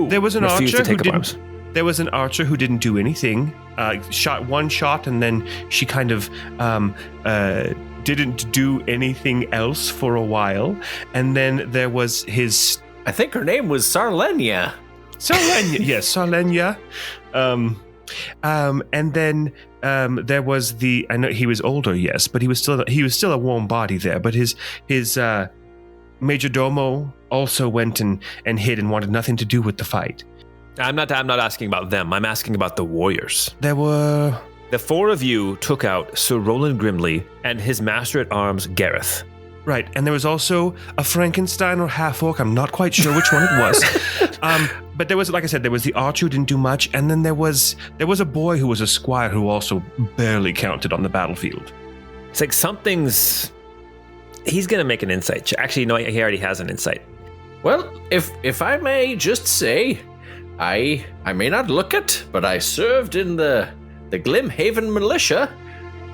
There was an refused archer to take who up arms? There was an archer who didn't do anything. Shot one shot, and then she kind of didn't do anything else for a while. And then there was his... I think her name was Sarlenia. Yes, Sarlenia. And then there was the... I know he was older, yes, but he was still a warm body there. But his major domo also went and hid and wanted nothing to do with the fight. I'm not asking about them. I'm asking about the warriors. There were... The four of you took out Sir Roland Grimley and his master-at-arms, Gareth. Right, and there was also a Frankenstein or half-orc. I'm not quite sure which one it was. But there was, like I said, there was the archer who didn't do much, and then there was a boy who was a squire who also barely counted on the battlefield. It's like he's going to make an insight check. Actually, no, he already has an insight. Well, if I may just say, I may not look it, but I served in the Glimhaven militia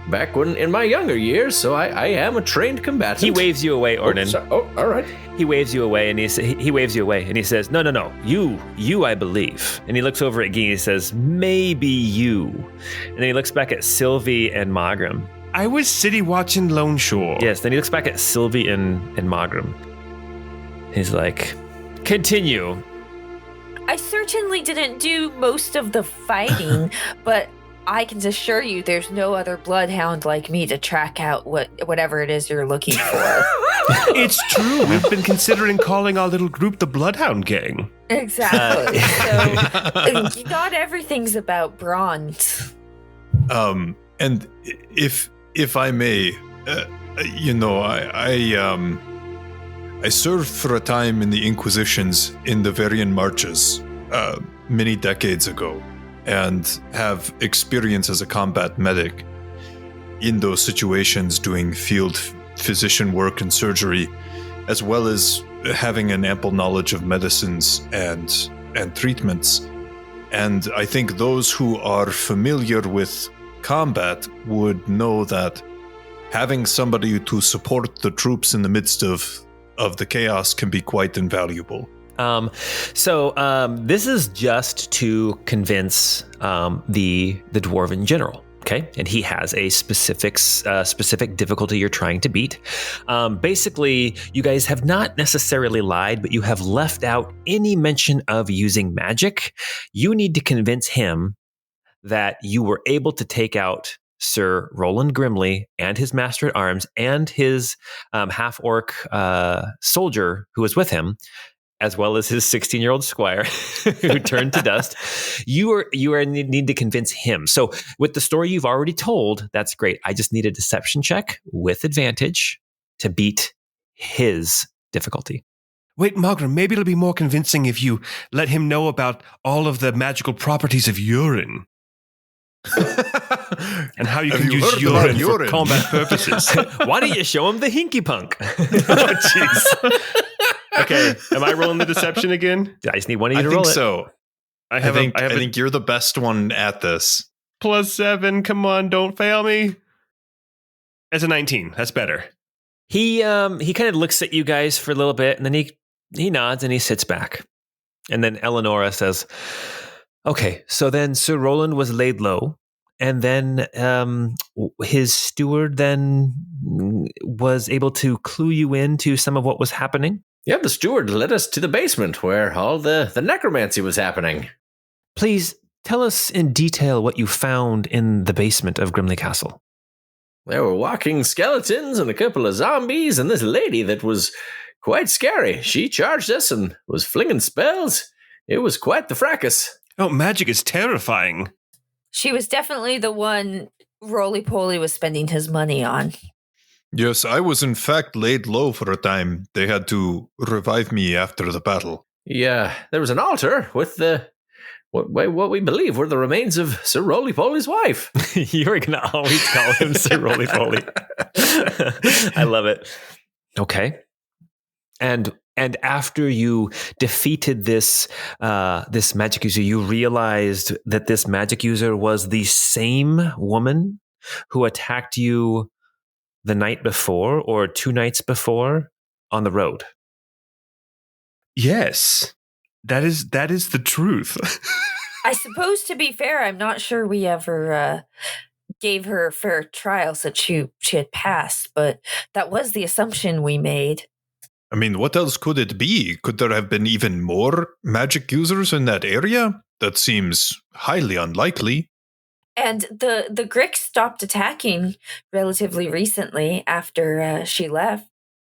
back when in my younger years, so I am a trained combatant. He waves you away, Ornan. All right. He waves you away, and he waves you away, and he says, "No, you, I believe." And he looks over at Guy and he says, "Maybe you." And then he looks back at Sylvie and Mogram. I was city watching Lone Shore. Yes. Then he looks back at Sylvie and Mogram. He's like, "Continue." I certainly didn't do most of the fighting, but I can assure you there's no other bloodhound like me to track out whatever it is you're looking for. It's true. We've been considering calling our little group the Bloodhound Gang. Exactly. So not everything's about bronze. And if I may, I served for a time in the Inquisitions in the Varian Marches many decades ago, and have experience as a combat medic in those situations doing field physician work and surgery, as well as having an ample knowledge of medicines and treatments. And I think those who are familiar with combat would know that having somebody to support the troops in the midst of the chaos can be quite invaluable. This is just to convince the dwarven general. Okay, and he has a specific difficulty you're trying to beat. Basically, you guys have not necessarily lied, but you have left out any mention of using magic. You need to convince him that you were able to take out Sir Roland Grimley and his master at arms and his half-orc soldier who was with him, as well as his 16-year-old squire who turned to dust. You need to convince him. So with the story you've already told, that's great. I just need a deception check with advantage to beat his difficulty. Wait, Mogram, maybe it'll be more convincing if you let him know about all of the magical properties of urine. And how you can use urine for combat purposes. Why don't you show him the hinky punk? Oh, jeez. Okay, am I rolling the deception again? I just need one of you to roll it. So. I think you're the best one at this. +7. Come on, don't fail me. As a 19, that's better. He kind of looks at you guys for a little bit, and then he nods and he sits back. And then Eleonora says, "Okay, so then Sir Roland was laid low, and then his steward then was able to clue you into some of what was happening." Yeah, the steward led us to the basement where all the necromancy was happening. Please tell us in detail what you found in the basement of Grimley Castle. There were walking skeletons and a couple of zombies and this lady that was quite scary. She charged us and was flinging spells. It was quite the fracas. Oh, magic is terrifying. She was definitely the one Roly-Poly was spending his money on. Yes, I was in fact laid low for a time. They had to revive me after the battle. Yeah, there was an altar with what we believe were the remains of Sir Roly-Poly's wife. You're going to always call him Sir Roly-Poly. I love it. Okay. And after you defeated this magic user, you realized that this magic user was the same woman who attacked you the night before or 2 nights before on the road. Yes, that is the truth. I suppose, to be fair, I'm not sure we ever gave her a fair trial since she had passed, but that was the assumption we made. I mean, what else could it be? Could there have been even more magic users in that area? That seems highly unlikely. And the Grix stopped attacking relatively recently after she left.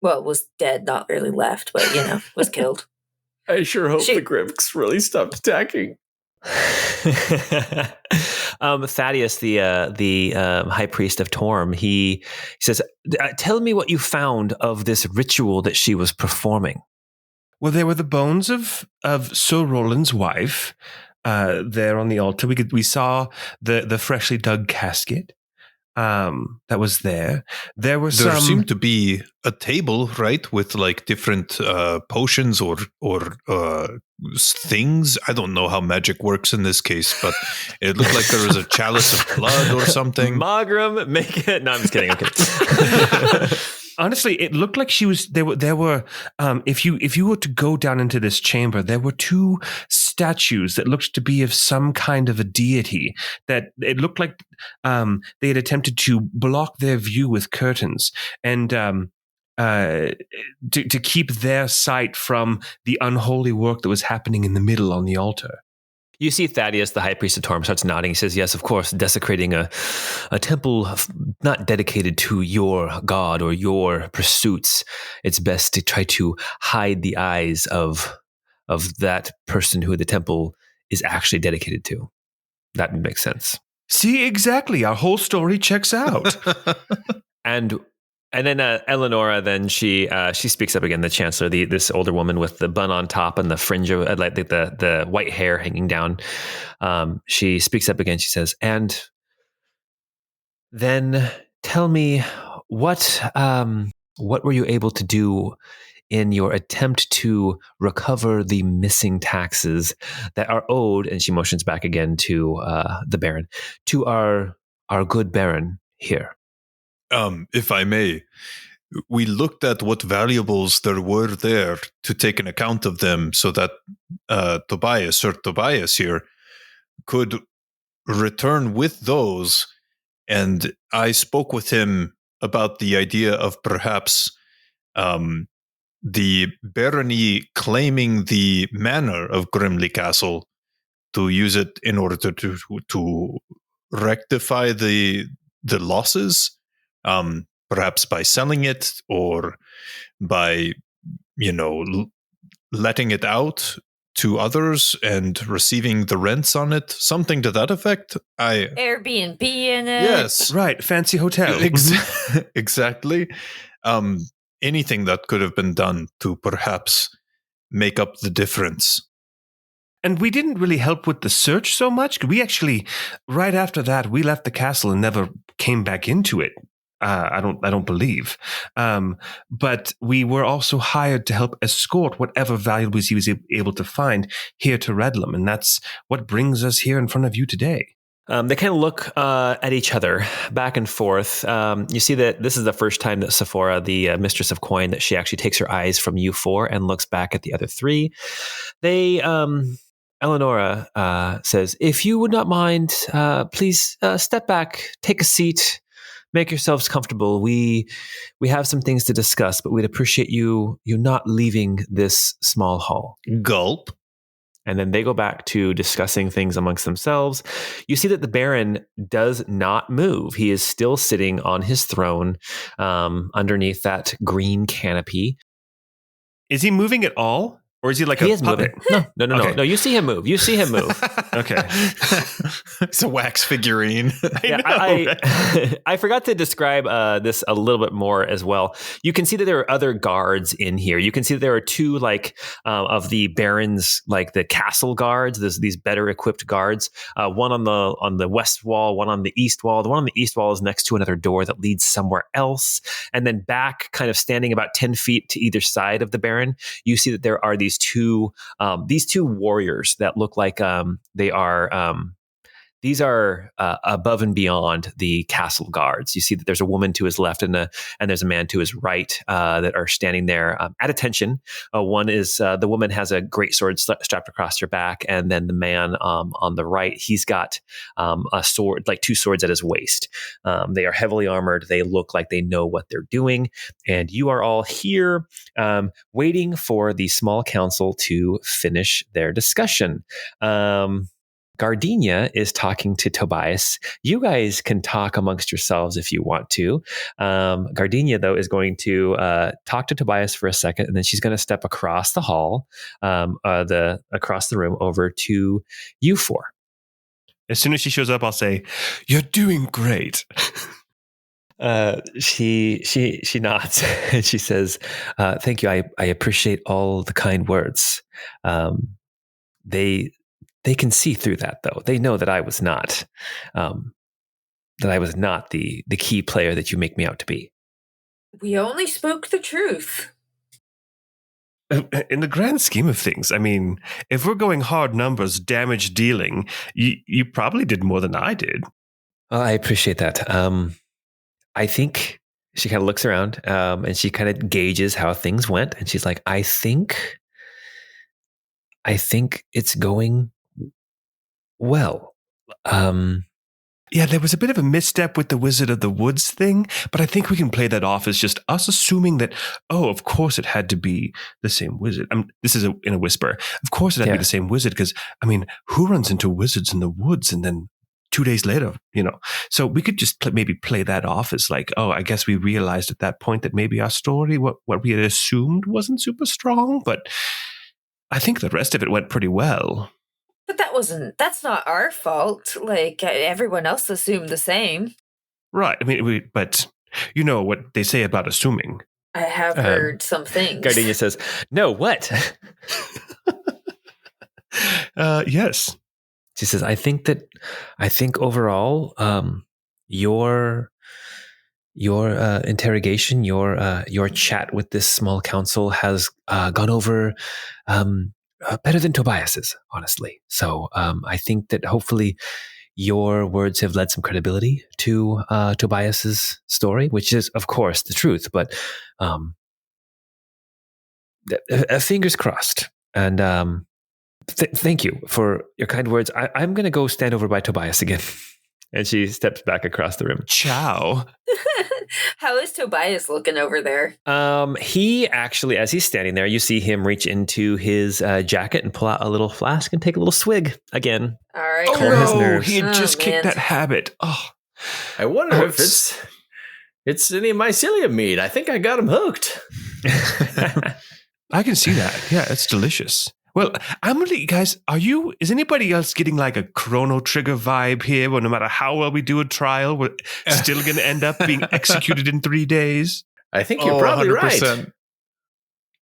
Well, was dead, not really left, but, was killed. I sure hope the Grix really stopped attacking. Thaddeus, the high priest of Torm, he says, "Tell me what you found of this ritual that she was performing." Well, there were the bones of Sir Roland's wife there on the altar. We saw the freshly dug casket that was there. There seemed to be a table, right, with like different potions or things. I don't know how magic works in this case, but it looked like there was a chalice of blood or something. Magram, make it. No, I'm just kidding. Okay. Honestly, it looked like she was. There were. If you were to go down into this chamber, there were 2 statues that looked to be of some kind of a deity. That it looked like they had attempted to block their view with curtains and to keep their sight from the unholy work that was happening in the middle on the altar. You see Thaddeus, the high priest of Torm, starts nodding. He says, "Yes, of course, desecrating a temple not dedicated to your god or your pursuits. It's best to try to hide the eyes of that person who the temple is actually dedicated to." That makes sense. See, exactly. Our whole story checks out. And then Eleonora, then she speaks up again. The chancellor, this older woman with the bun on top and the fringe of like the white hair hanging down. She speaks up again. She says, "And then tell me what were you able to do in your attempt to recover the missing taxes that are owed, and she motions back again to the Baron, to our good Baron here. If I may, we looked at what valuables there were there to take an account of them so that Sir Tobias here, could return with those. And I spoke with him about the idea of perhaps the barony claiming the manor of Grimley Castle to use it in order to rectify the losses, perhaps by selling it or by letting it out to others and receiving the rents on it, something to that effect. Airbnb in it. Yes, Right, fancy hotel. Exactly. Anything that could have been done to perhaps make up the difference. And we didn't really help with the search so much. We actually, right after that, we left the castle and never came back into it. I don't believe. But we were also hired to help escort whatever valuables he was able to find here to Redlam, and that's what brings us here in front of you today. They kind of look at each other back and forth. You see that this is the first time that Sephora, the mistress of coin, that she actually takes her eyes from you four and looks back at the other three. They, Eleonora says, if you would not mind, please step back, take a seat, make yourselves comfortable. We have some things to discuss, but we'd appreciate you not leaving this small hall. Gulp. And then they go back to discussing things amongst themselves. You see that the Baron does not move. He is still sitting on his throne underneath that green canopy. Is he moving at all? Or is he like He a is puppet? moving. No. Okay. No, you see him move. Okay. It's a wax figurine. I forgot to describe this a little bit more as well. You can see that there are other guards in here. You can see that there are two of the Baron's, like the castle guards. There's these better equipped guards. One on the west wall, one on the east wall. The one on the east wall is next to another door that leads somewhere else. And then back, kind of standing about 10 feet to either side of the Baron, you see that there are these two warriors that look like they are these are above and beyond the castle guards. You see that there's a woman to his left and there's a man to his right that are standing there at attention. One is the woman has a great sword strapped across her back, and then the man on the right, he's got a sword, like two swords at his waist. They are heavily armored. They look like they know what they're doing, and you are all here waiting for the small council to finish their discussion. Gardenia is talking to Tobias. You guys can talk amongst yourselves if you want to. Gardenia, though, is going to talk to Tobias for a second, and then she's going to step across the hall, across the room over to you four. As soon as she shows up, I'll say, "You're doing great." She nods and she says, "Thank you. I appreciate all the kind words. They can see through that, though. They know that I was not the key player that you make me out to be." We only spoke the truth. In the grand scheme of things, I mean, if we're going hard numbers, damage dealing, you probably did more than I did. I appreciate that. I think she kind of looks around and she kind of gauges how things went, and she's like, I think it's going well. Yeah, there was a bit of a misstep with the Wizard of the Woods thing, but I think we can play that off as just us assuming that, of course it had to be the same wizard. This is in a whisper. Of course it had to be the same wizard, because, I mean, who runs into wizards in the woods and then 2 days later, So we could just maybe play that off as like, I guess we realized at that point that maybe our story, what we had assumed, wasn't super strong, but I think the rest of it went pretty well. But that's not our fault. Like, everyone else assumed the same. Right. I mean, but you know what they say about assuming. I have heard some things. Gardenia says, "No, what?" Yes. She says, I think overall, your your interrogation, your chat with this small council has gone over better than Tobias's, honestly. So I think that hopefully your words have led some credibility to Tobias's story, which is, of course, the truth. But fingers crossed. And thank you for your kind words. I'm going to go stand over by Tobias again. And she steps back across the room. Ciao. How is Tobias looking over there? He actually, as he's standing there, you see him reach into his jacket and pull out a little flask and take a little swig again. All right. Oh Calm his no, nerves. he had just kicked man. that habit. Oh, I wonder if it's any mycelium meat. I think I got him hooked. I can see that. Yeah, it's delicious. Well, I'm really, guys, is anybody else getting like a Chrono Trigger vibe here where no matter how well we do a trial, we're still going to end up being executed in 3 days? I think you're probably 100%. right.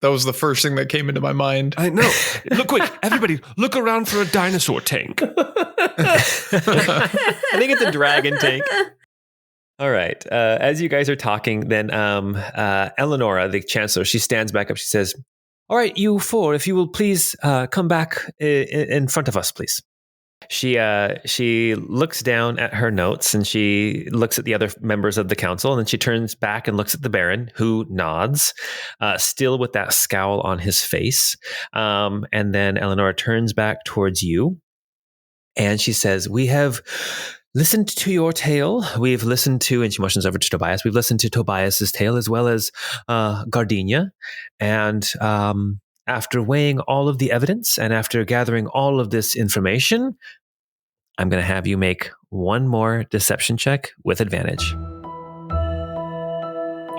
That was the first thing that came into my mind. I know. Look, quick, everybody, look around for a dinosaur tank. I think it's a dragon tank. All right. As you guys are talking, then Eleonora, the chancellor, she stands back up. She says, all right, you four, if you will please come back in front of us, please. She looks down at her notes and she looks at the other members of the council, and then she turns back and looks at the Baron, who nods, still with that scowl on his face. And then Eleonora turns back towards you and she says, we have listened to your tale. We've listened to, and she motions over to Tobias, we've listened to Tobias's tale as well as Gardenia. And after weighing all of the evidence and after gathering all of this information, I'm going to have you make one more deception check with advantage.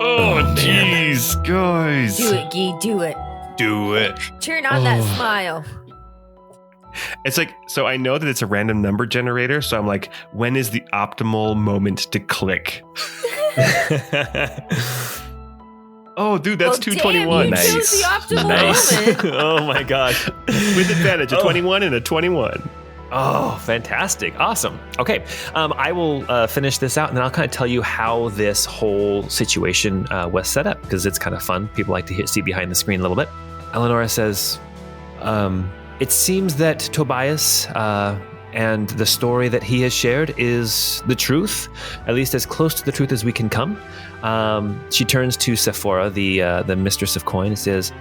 Oh, jeez, guys. Do it, Guy. Do it. Do it. Turn on that smile. It's like, so I know that it's a random number generator. So I'm like, when is the optimal moment to click? Oh, dude, that's 221. Damn, you Nice. chose the optimal Nice. moment. Oh my gosh. With advantage, a 21 and a 21. Oh, fantastic. Awesome. Okay. I will finish this out and then I'll kind of tell you how this whole situation was set up because it's kind of fun. People like to see behind the screen a little bit. Eleonora says, it seems that Tobias and the story that he has shared is the truth, at least as close to the truth as we can come. She turns to Sephora, the mistress of coin, and says,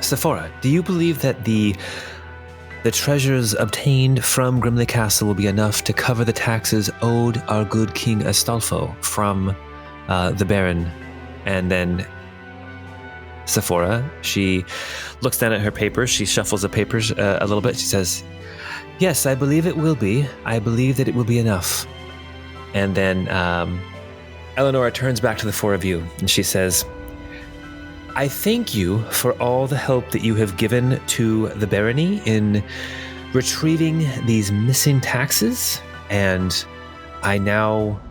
Sephora, do you believe that the treasures obtained from Grimley Castle will be enough to cover the taxes owed our good King Astolfo from the Baron? And then Sephora, she looks down at her papers. She shuffles the papers a little bit. She says, yes, I believe it will be. I believe that it will be enough. And then Eleonora turns back to the four of you and she says, I thank you for all the help that you have given to the barony in retrieving these missing taxes, and I now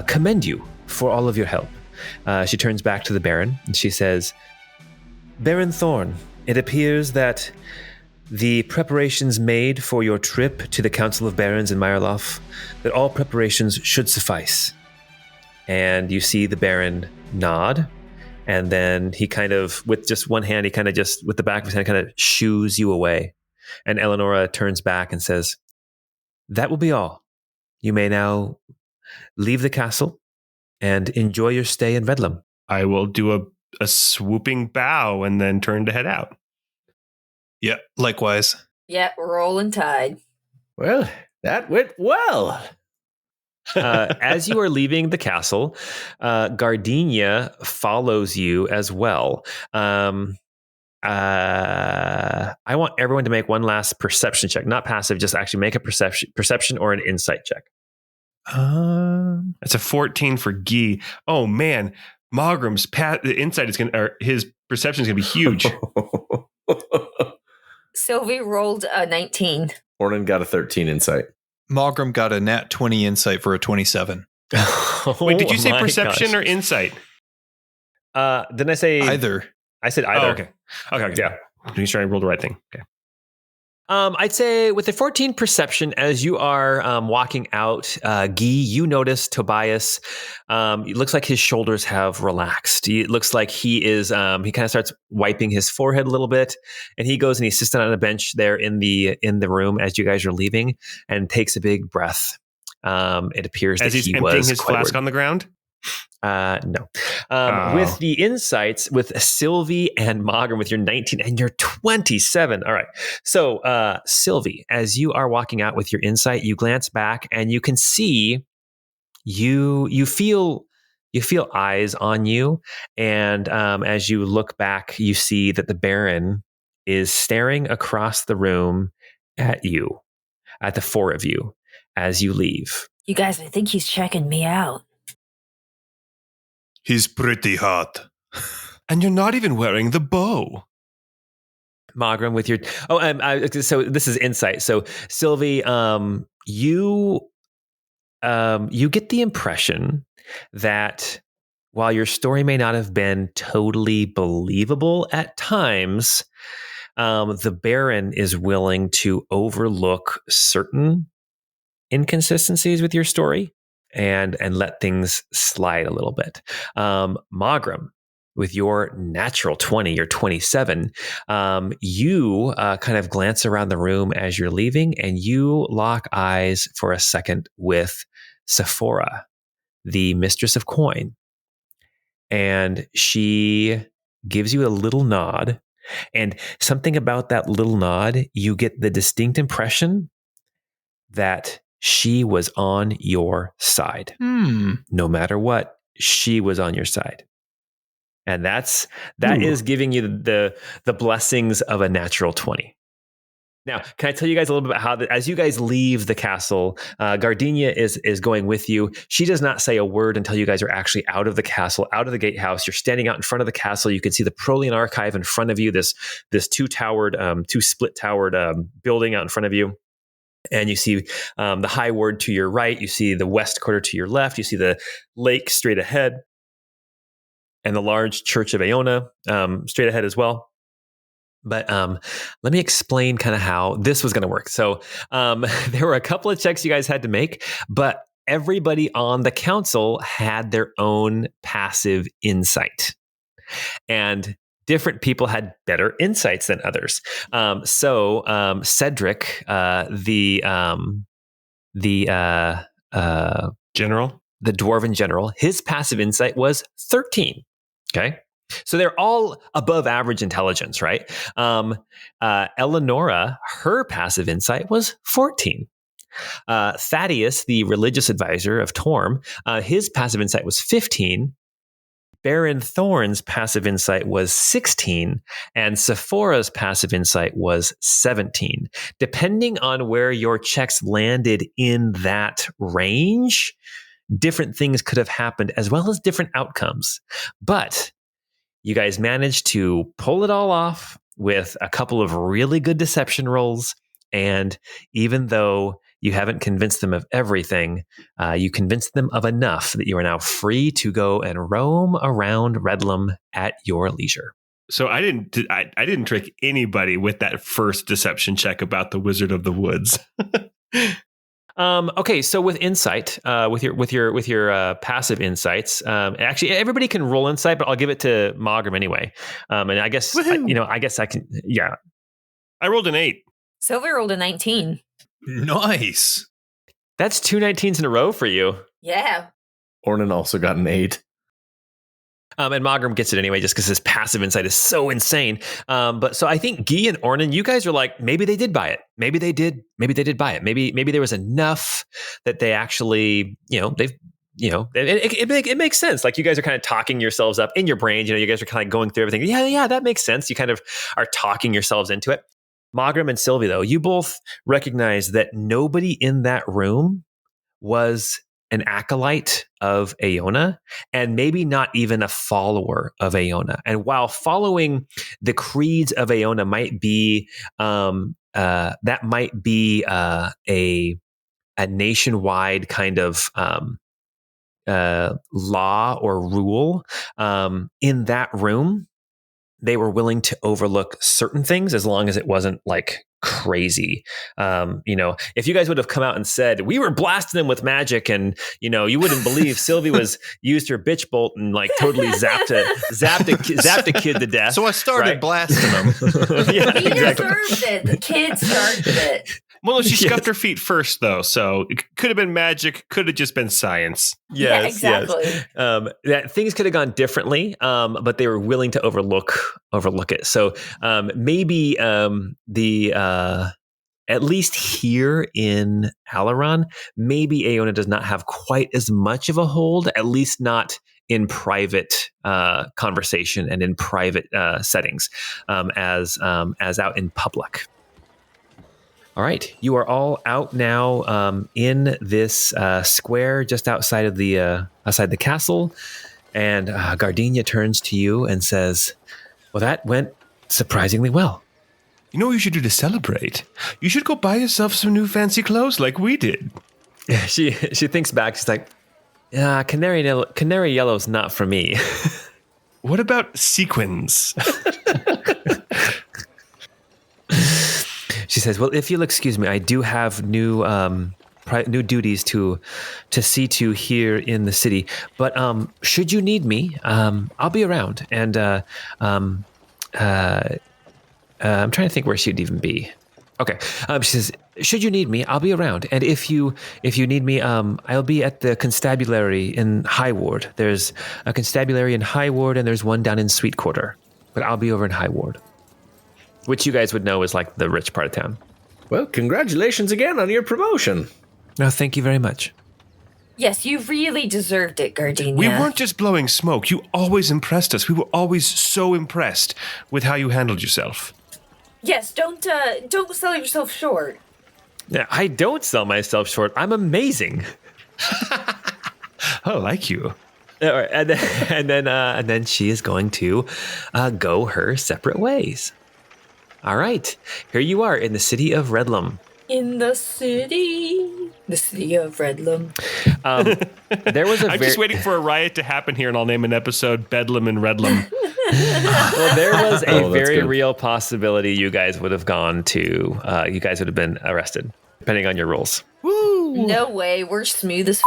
commend you for all of your help. She turns back to the Baron and she says, Baron Thorne, it appears that the preparations made for your trip to the Council of Barons in Meyerloff, that all preparations should suffice. And you see the Baron nod. And then he kind of, with just one hand, he kind of just, with the back of his hand, kind of shoos you away. And Eleonora turns back and says, that will be all. You may now leave the castle and enjoy your stay in Redlam. I will do a swooping bow and then turn to head out. Yeah, likewise. Yep, rolling tide. Well, that went well. As you are leaving the castle, Gardenia follows you as well. I want everyone to make one last perception check, not passive, just actually make a perception or an insight check. It's a 14 for Guy. Oh man, Mogram's the insight is his perception is gonna be huge. Sylvie rolled a 19. Ornan got a 13 insight. Malgrim got a nat 20 insight for a 27. Wait, did you say my perception gosh. or insight? Didn't I say Either. I said either. Oh, okay. Yeah. He's trying to roll the right thing. Okay. I'd say with a 14 perception, as you are walking out, Guy, you notice Tobias. It looks like his shoulders have relaxed. It looks like he is. He kind of starts wiping his forehead a little bit, and he goes and he sits down on a bench there in the room as you guys are leaving, and takes a big breath. It appears as that he's he emptying was his flask on the ground. No. With the insights with Sylvie and Mogram with your 19 and your 27. All right. So, Sylvie, as you are walking out with your insight, you glance back and you can see you feel eyes on you. And as you look back, you see that the Baron is staring across the room at you, at the four of you as you leave. You guys, I think he's checking me out. He's pretty hot. And you're not even wearing the bow. Mogram with your so this is insight. So Sylvie, you get the impression that while your story may not have been totally believable at times, the Baron is willing to overlook certain inconsistencies with your story and let things slide a little bit. Mogram, with your natural 20, your 27, you kind of glance around the room as you're leaving, and you lock eyes for a second with Sephora, the mistress of coin. And she gives you a little nod, and something about that little nod, you get the distinct impression that she was on your side. No matter what, she was on your side. And that is giving you the blessings of a natural 20. Now, can I tell you guys a little bit about how, as you guys leave the castle, Gardenia is going with you. She does not say a word until you guys are actually out of the castle, out of the gatehouse. You're standing out in front of the castle. You can see the Prolian Archive in front of you, this two split towered building out in front of you. And you see the High Ward to your right. You see the West Quarter to your left. You see the lake straight ahead, and the large Church of Aona straight ahead as well. But let me explain kind of how this was going to work. So there were a couple of checks you guys had to make, but everybody on the council had their own passive insight. And different people had better insights than others. So Cedric, the general, the dwarven general, his passive insight was 13. Okay. So they're all above average intelligence, right? Eleonora, her passive insight was 14. Thaddeus, the religious advisor of Torm, his passive insight was 15. Baron Thorne's passive insight was 16, and Sephora's passive insight was 17. Depending on where your checks landed in that range, different things could have happened, as well as different outcomes. But you guys managed to pull it all off with a couple of really good deception rolls. And even though you haven't convinced them of everything, you convinced them of enough that you are now free to go and roam around Redlum at your leisure. So I didn't trick anybody with that first deception check about the Wizard of the Woods. Okay, so with insight, with your passive insights, actually everybody can roll insight, but I'll give it to Mogram anyway. And I guess I guess I can. Yeah, I rolled an 8. Sylvie rolled a 19. Nice. That's 2 19s in a row for you. Yeah. Ornan also got an 8. And Mogram gets it anyway, just because his passive insight is so insane. But so I think Guy and Ornan, you guys are like, maybe they did buy it. Maybe they did buy it. Maybe there was enough that they actually, it makes sense. Like you guys are kind of talking yourselves up in your brains. You guys are kind of going through everything. Yeah, that makes sense. You kind of are talking yourselves into it. Mogram and Sylvie, though, you both recognize that nobody in that room was an acolyte of Aona, and maybe not even a follower of Aona. And while following the creeds of Aona might be a nationwide kind of law or rule, in that room, they were willing to overlook certain things as long as it wasn't like crazy. If you guys would have come out and said we were blasting them with magic, and you wouldn't believe Sylvie used her bitch bolt and like totally zapped a kid to death. So I started blasting them. Yeah, He exactly. deserved it. The kid started it. Well, she scuffed her feet first, though, so it could have been magic, could have just been science. Yeah, exactly. That things could have gone differently, but they were willing to overlook it. So maybe at least here in Alaron, maybe Aona does not have quite as much of a hold, at least not in private conversation and in private settings as out in public. All right, you are all out now in this square just outside the castle, and Gardenia turns to you and says, "Well, that went surprisingly well." You know what you should do to celebrate? You should go buy yourself some new fancy clothes like we did. Yeah, she thinks back. She's like, "Canary yellow's not for me." What about sequins? She says, "Well, if you'll excuse me, I do have new duties to see to here in the city. But should you need me, I'll be around. And I'm trying to think where she'd even be. Okay. She says, should you need me, I'll be around. And if you need me, I'll be at the constabulary in High Ward. There's a constabulary in High Ward, and there's one down in Sweet Quarter. But I'll be over in High Ward." Which you guys would know is like the rich part of town. Well, congratulations again on your promotion. No, thank you very much. Yes, you really deserved it, Gardenia. We weren't just blowing smoke. You always impressed us. We were always so impressed with how you handled yourself. Yes, don't sell yourself short. Yeah, I don't sell myself short. I'm amazing. I like you. All right, and then she is going to go her separate ways. All right, here you are in the city of Redlum. In the city of Redlum. There was I'm just waiting for a riot to happen here, and I'll name an episode Bedlam and Redlum. Well, there was a very good. real possibility you guys would have you guys would have been arrested, depending on your rules. Woo! No way, we're smooth as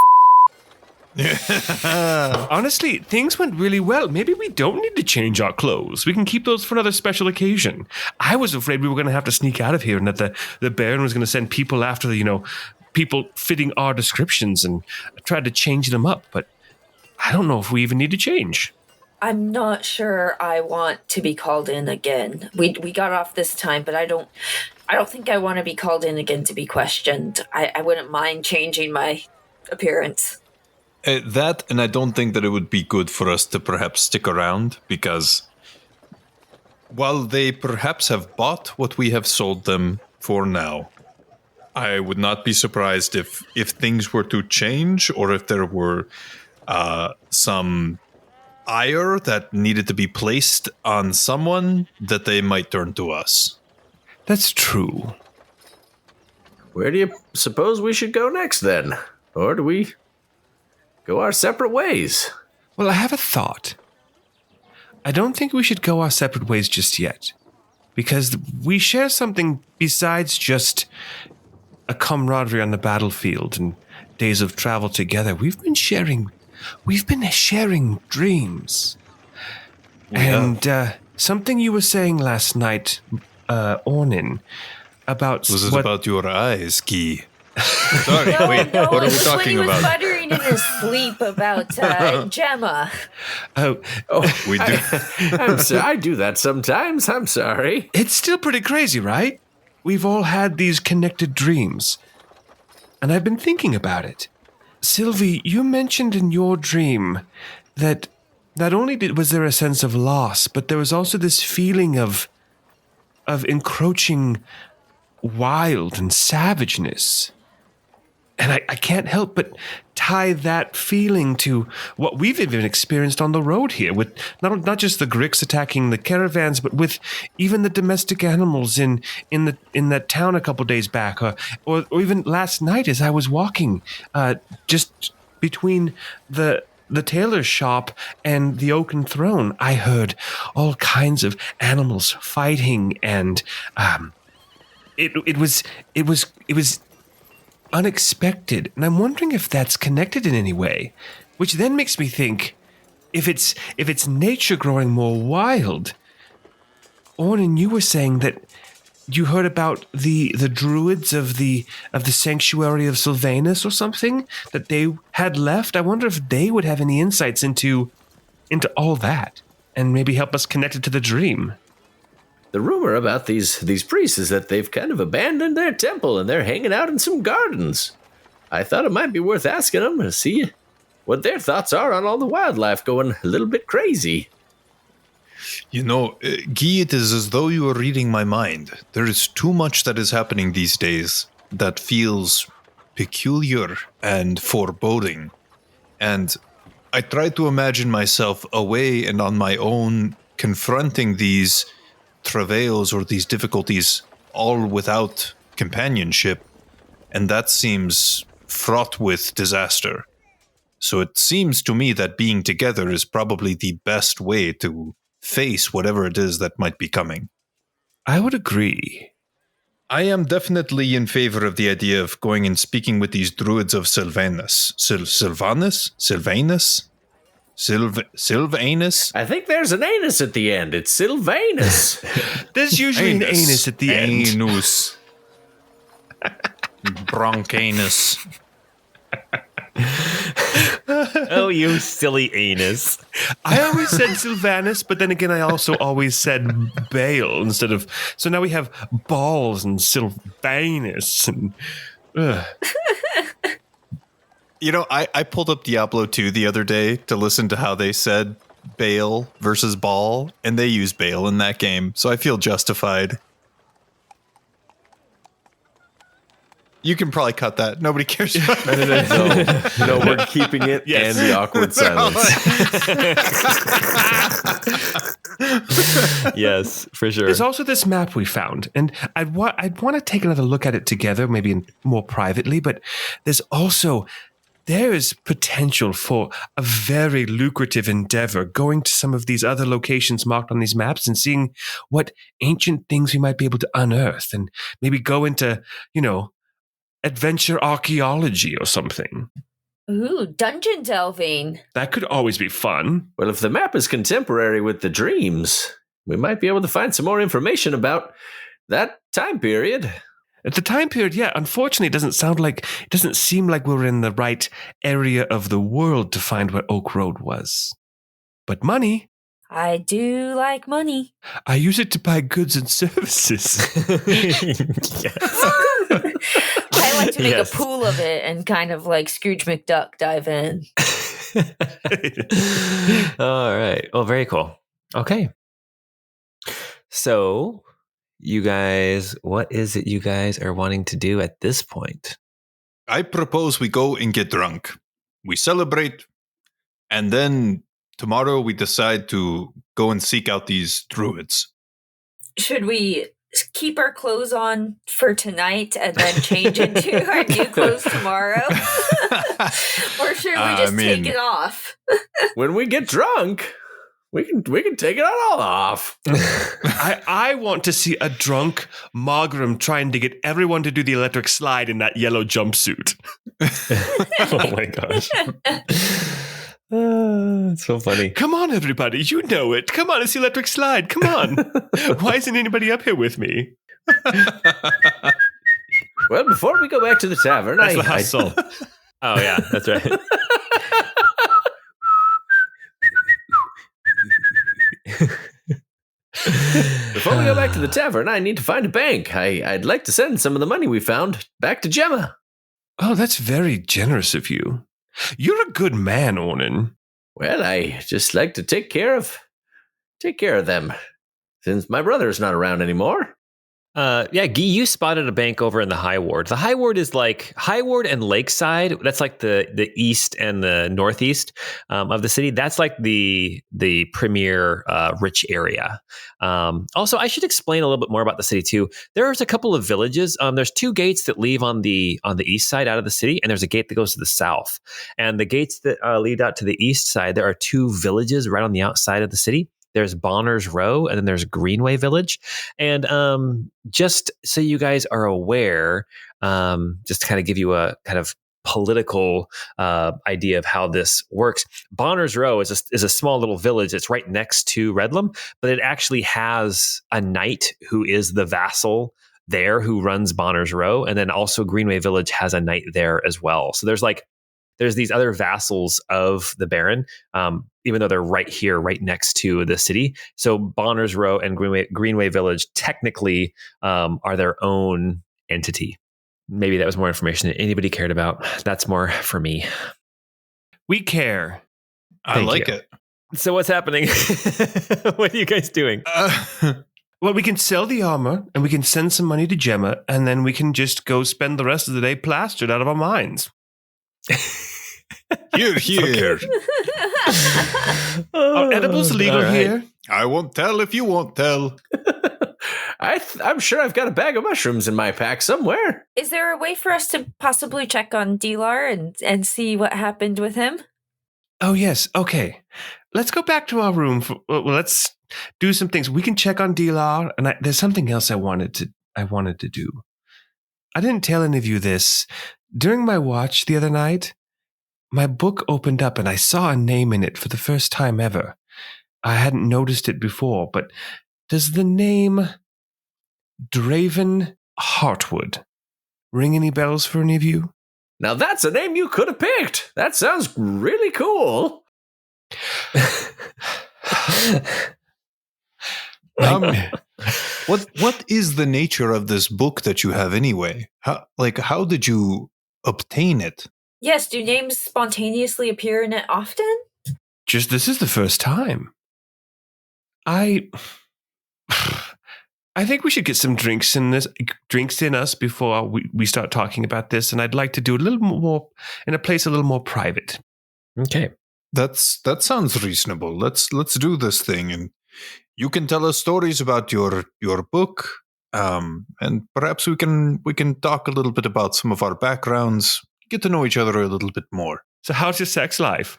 Honestly, things went really well. Maybe we don't need to change our clothes. We can keep those for another special occasion. I was afraid we were going to have to sneak out of here and that the Baron was going to send people after people fitting our descriptions, and tried to change them up. But I don't know if we even need to change. I'm not sure I want to be called in again. We got off this time, but I don't think I want to be called in again to be questioned. I wouldn't mind changing my appearance. That, and I don't think that it would be good for us to perhaps stick around, because while they perhaps have bought what we have sold them for now, I would not be surprised if things were to change, or if there were some ire that needed to be placed on someone, that they might turn to us. That's true. Where do you suppose we should go next, then? Or do we go our separate ways? Well, I have a thought. I don't think we should go our separate ways just yet, because we share something besides just a camaraderie on the battlefield and days of travel together. We've been sharing dreams. Yeah. And something you were saying last night, Ornin, about Was it about your eyes, Guy? Sorry, No, wait, no, what are it we was talking when he was about? muttering in his sleep about Gemma. Oh, We do. I'm sorry. I do that sometimes. I'm sorry. It's still pretty crazy, right? We've all had these connected dreams. And I've been thinking about it. Sylvie, you mentioned in your dream that not only was there a sense of loss, but there was also this feeling of encroaching wild and savageness. And I can't help but tie that feeling to what we've even experienced on the road here, with not just the Gricks attacking the caravans, but with even the domestic animals in that town a couple days back, or even last night as I was walking just between the tailor's shop and the Oaken Throne. I heard all kinds of animals fighting and it was unexpected, and I'm wondering if that's connected in any way, which then makes me think if it's nature growing more wild. Ornan, you were saying that you heard about the druids of the sanctuary of Sylvanus or something that they had left. I wonder if they would have any insights into all that and maybe help us connect it to the dream. The rumor about these priests is that they've kind of abandoned their temple and they're hanging out in some gardens. I thought it might be worth asking them to see what their thoughts are on all the wildlife going a little bit crazy. You know, Guy, it is as though you are reading my mind. There is too much that is happening these days that feels peculiar and foreboding. And I try to imagine myself away and on my own, confronting these travails or these difficulties, all without companionship. And that seems fraught with disaster. So it seems to me that being together is probably the best way to face whatever it is that might be coming. I would agree. I am definitely in favor of the idea of going and speaking with these druids of Sylvanus. Sylvanus? Sylvanus? I think there's an anus at the end. It's Sylvanus. There's usually an anus at the end. Anus. Broncanus. Oh, you silly anus. I always said Sylvanus, but then again, I also always said Bale instead of... So now we have balls and Sylvanus. And, You know, I pulled up Diablo 2 the other day to listen to how they said Bale versus Ball, and they use Bale in that game, so I feel justified. You can probably cut that. Nobody cares about that. No, we're keeping it and the awkward silence. Yes, for sure. There's also this map we found, and I'd want to take another look at it together, maybe more privately, but there is potential for a very lucrative endeavor going to some of these other locations marked on these maps and seeing what ancient things we might be able to unearth and maybe go into, adventure archaeology or something. Ooh, dungeon delving. That could always be fun. Well, if the map is contemporary with the dreams, we might be able to find some more information about that time period. At the time period, yeah, unfortunately, it doesn't seem like we're in the right area of the world to find where Oak Road was. But money. I do like money. I use it to buy goods and services. Yes. I like to make Yes. a pool of it and kind of like Scrooge McDuck dive in. All right. Well, very cool. Okay. So, you guys, what is it you guys are wanting to do at this point? I propose we go and get drunk. We celebrate, and then tomorrow we decide to go and seek out these druids. Should we keep our clothes on for tonight and then change into our new clothes tomorrow? Or should we just take it off? When we get drunk, we can take it all off. I want to see a drunk Margrim trying to get everyone to do the electric slide in that yellow jumpsuit. Oh my gosh. It's so funny. Come on, everybody. You know it. Come on, it's the electric slide. Come on. Why isn't anybody up here with me? Well, before we go back to the tavern, That's the hustle. Oh, yeah, that's right. Before we go back to the tavern, I need to find a bank. I'd like to send some of the money we found back to Gemma. Oh, that's very generous of you. You're a good man, Ornan. Well, I just like to take care of them, since my brother's not around anymore. Yeah, Guy, you spotted a bank over in the High Ward. The High Ward is like High Ward and Lakeside. That's like the east and the northeast of the city. That's like the premier rich area. Also, I should explain a little bit more about the city too. There's a couple of villages. There's two gates that leave on the east side out of the city, and there's a gate that goes to the south. And the gates that lead out to the east side, there are two villages right on the outside of the city. there's Bonner's Row, and then there's Greenway Village. And just so you guys are aware, just to kind of give you a kind of political idea of how this works. Bonner's Row is a small little village that's right next to Redlam, but it actually has a knight who is the vassal there who runs Bonner's Row, and then also Greenway Village has a knight there as well. So there's these other vassals of the Baron, even though they're right here, right next to the city. So Bonner's Row and Greenway Village technically are their own entity. Maybe that was more information that anybody cared about. That's more for me. We care. I like it. So what's happening? What are you guys doing? Well, we can sell the armor and we can send some money to Gemma, and then we can just go spend the rest of the day plastered out of our minds. Here. Are edibles legal here? I won't tell if you won't tell. I'm sure I've got a bag of mushrooms in my pack somewhere. Is there a way for us to possibly check on Dilar and see what happened with him? Oh, yes. Okay. Let's go back to our room. Let's do some things. We can check on Dilar, and there's something else I wanted to do. I didn't tell any of you this. During my watch the other night, my book opened up and I saw a name in it for the first time ever. I hadn't noticed it before, but does the name Draven Heartwood ring any bells for any of you? Now that's a name you could have picked. That sounds really cool. What is the nature of this book that you have anyway? How did you obtain it? Yes, do names spontaneously appear in it often? Just this is the first time. I think we should get some drinks in us before we start talking about this, and I'd like to do a little more in a place a little more private. Okay. That sounds reasonable. Let's do this thing, and you can tell us stories about your book, and perhaps we can talk a little bit about some of our backgrounds, get to know each other a little bit more. So how's your sex life?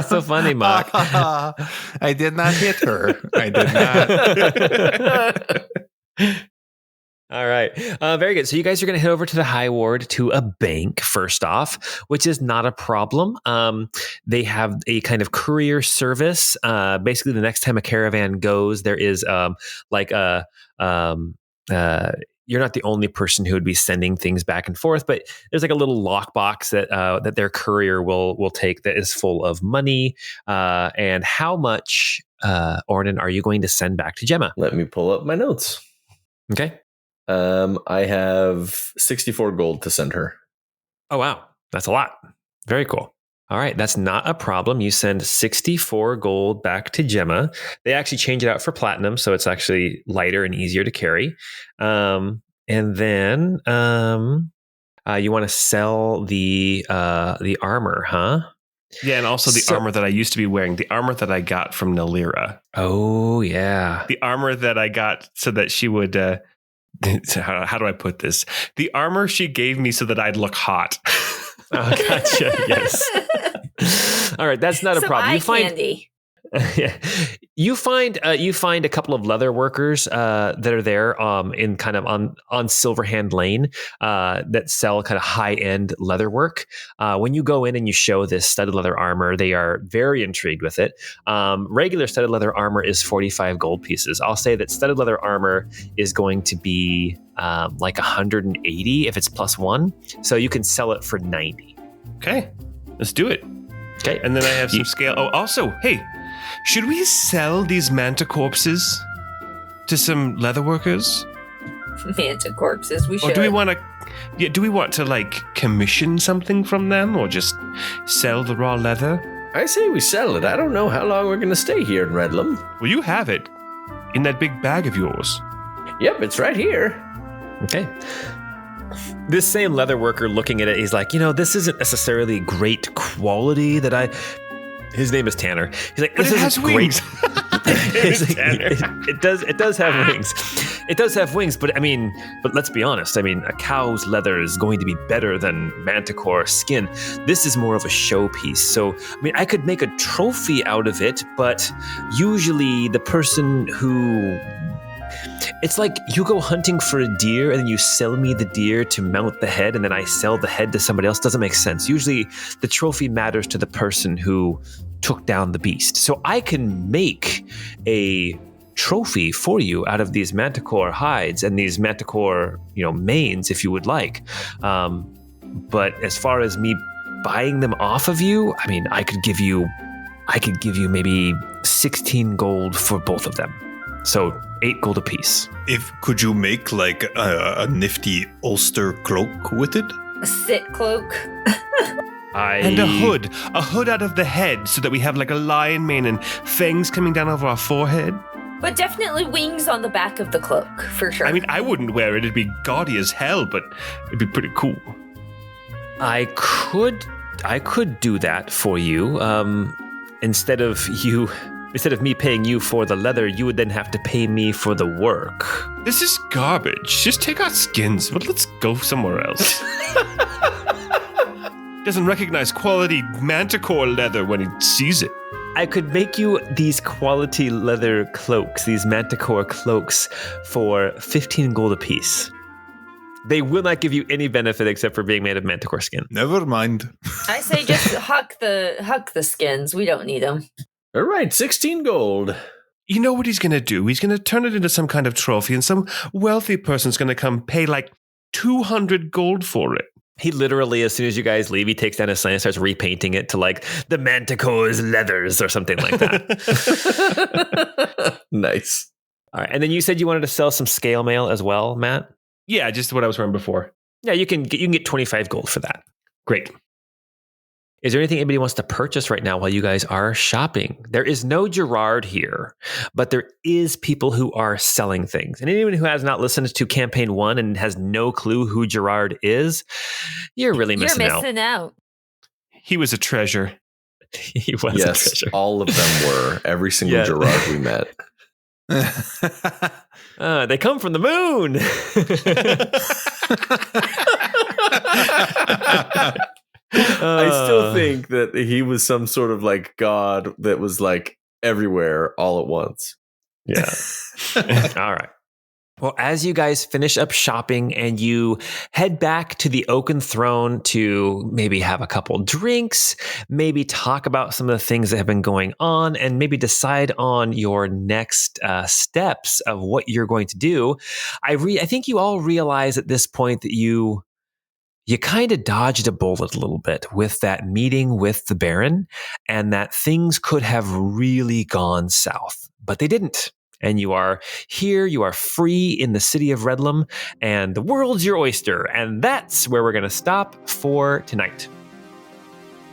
So funny, Mark. I did not hit her. I did not. All right. Very good. So you guys are going to head over to the High Ward to a bank first off, which is not a problem. They have a kind of courier service. Basically, the next time a caravan goes, there is you're not the only person who would be sending things back and forth, but there's like a little lockbox that their courier will take that is full of money. And how much, Ornan, are you going to send back to Gemma? Let me pull up my notes. Okay. I have 64 gold to send her. Oh, wow. That's a lot. Very cool. All right. That's not a problem. You send 64 gold back to Gemma. They actually change it out for platinum, so it's actually lighter and easier to carry. And then you want to sell the armor, huh? Yeah, and also the armor that I used to be wearing, the armor that I got from Nalira. Oh, yeah. The armor that I got so that she would... how do I put this? The armor she gave me so that I'd look hot. Oh, gotcha. Yes. All right, that's not a problem. You find candy. Yeah, you find a couple of leather workers that are there in kind of on Silverhand Lane that sell kind of high end leather work. When you go in and you show this studded leather armor, they are very intrigued with it. Regular studded leather armor is 45 gold pieces. I'll say that studded leather armor is going to be like 180 if it's +1, so you can sell it for 90. Okay, let's do it. Okay, and then I have some scale. Oh, also, hey. Should we sell these manta corpses to some leather workers? Manta corpses, we should. Or do we want to? Yeah, do we want to like commission something from them, or just sell the raw leather? I say we sell it. I don't know how long we're going to stay here in Redlam. Well, you have it in that big bag of yours. Yep, it's right here. Okay. This same leather worker looking at it, he's like, this isn't necessarily great quality that I... His name is Tanner. He's like, this isn't great. It does have wings. It does have wings, but but let's be honest. A cow's leather is going to be better than manticore skin. This is more of a showpiece. So, I could make a trophy out of it, but usually the person who... It's like you go hunting for a deer and then you sell me the deer to mount the head and then I sell the head to somebody else. Doesn't make sense. Usually the trophy matters to the person who took down the beast. So I can make a trophy for you out of these manticore hides and these manticore, manes if you would like. But as far as me buying them off of you, I could give you maybe 16 gold for both of them. So 8 gold apiece. Could you make like a nifty ulster cloak with it? A sit cloak. And a hood out of the head so that we have like a lion mane and fangs coming down over our forehead. But definitely wings on the back of the cloak, for sure. I wouldn't wear it. It'd be gaudy as hell, but it'd be pretty cool. I could do that for you. Instead of me paying you for the leather, you would then have to pay me for the work. This is garbage. Just take our skins, but let's go somewhere else. Doesn't recognize quality manticore leather when he sees it. I could make you these quality leather cloaks, these manticore cloaks, for 15 gold apiece. They will not give you any benefit except for being made of manticore skin. Never mind. I say just huck the skins. We don't need them. All right, 16 gold. You know what he's going to do? He's going to turn it into some kind of trophy, and some wealthy person's going to come pay like 200 gold for it. He literally, as soon as you guys leave, he takes down his sign and starts repainting it to like the Manticore's leathers or something like that. Nice. All right, and then you said you wanted to sell some scale mail as well, Matt? Yeah, just what I was wearing before. Yeah, you can get 25 gold for that. Great. Is there anything anybody wants to purchase right now while you guys are shopping? There is no Gerard here, but there is people who are selling things. And anyone who has not listened to Campaign 1 and has no clue who Gerard is, you're really missing out. You're missing out. He was a treasure. He was a treasure. All of them were. Every single Gerard we met. They come from the moon. I still think that he was some sort of like god that was like everywhere all at once. Yeah. All right. Well, as you guys finish up shopping and you head back to the Oaken Throne to maybe have a couple drinks, maybe talk about some of the things that have been going on, and maybe decide on your next steps of what you're going to do, I think you all realize at this point that you kind of dodged a bullet a little bit with that meeting with the Baron, and that things could have really gone south, but they didn't. And you are here, you are free in the city of Redlum, and the world's your oyster. And that's where we're going to stop for tonight.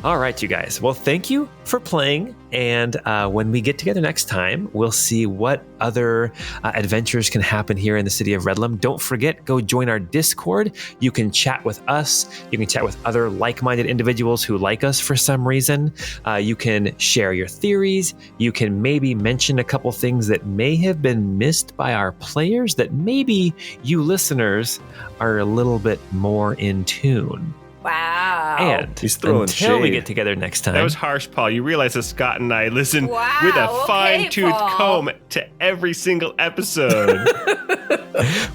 All right, you guys. Well, thank you for playing. And when we get together next time, we'll see what other adventures can happen here in the city of Redlum. Don't forget, go join our Discord. You can chat with us. You can chat with other like-minded individuals who like us for some reason. You can share your theories. You can maybe mention a couple things that may have been missed by our players that maybe you listeners are a little bit more in tune. Wow. And he's throwing until we shade. get together next time. That was harsh, Paul. You realize that Scott and I listen Wow, with a okay, fine-tooth Paul. comb to every single episode.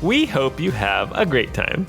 We hope you have a great time.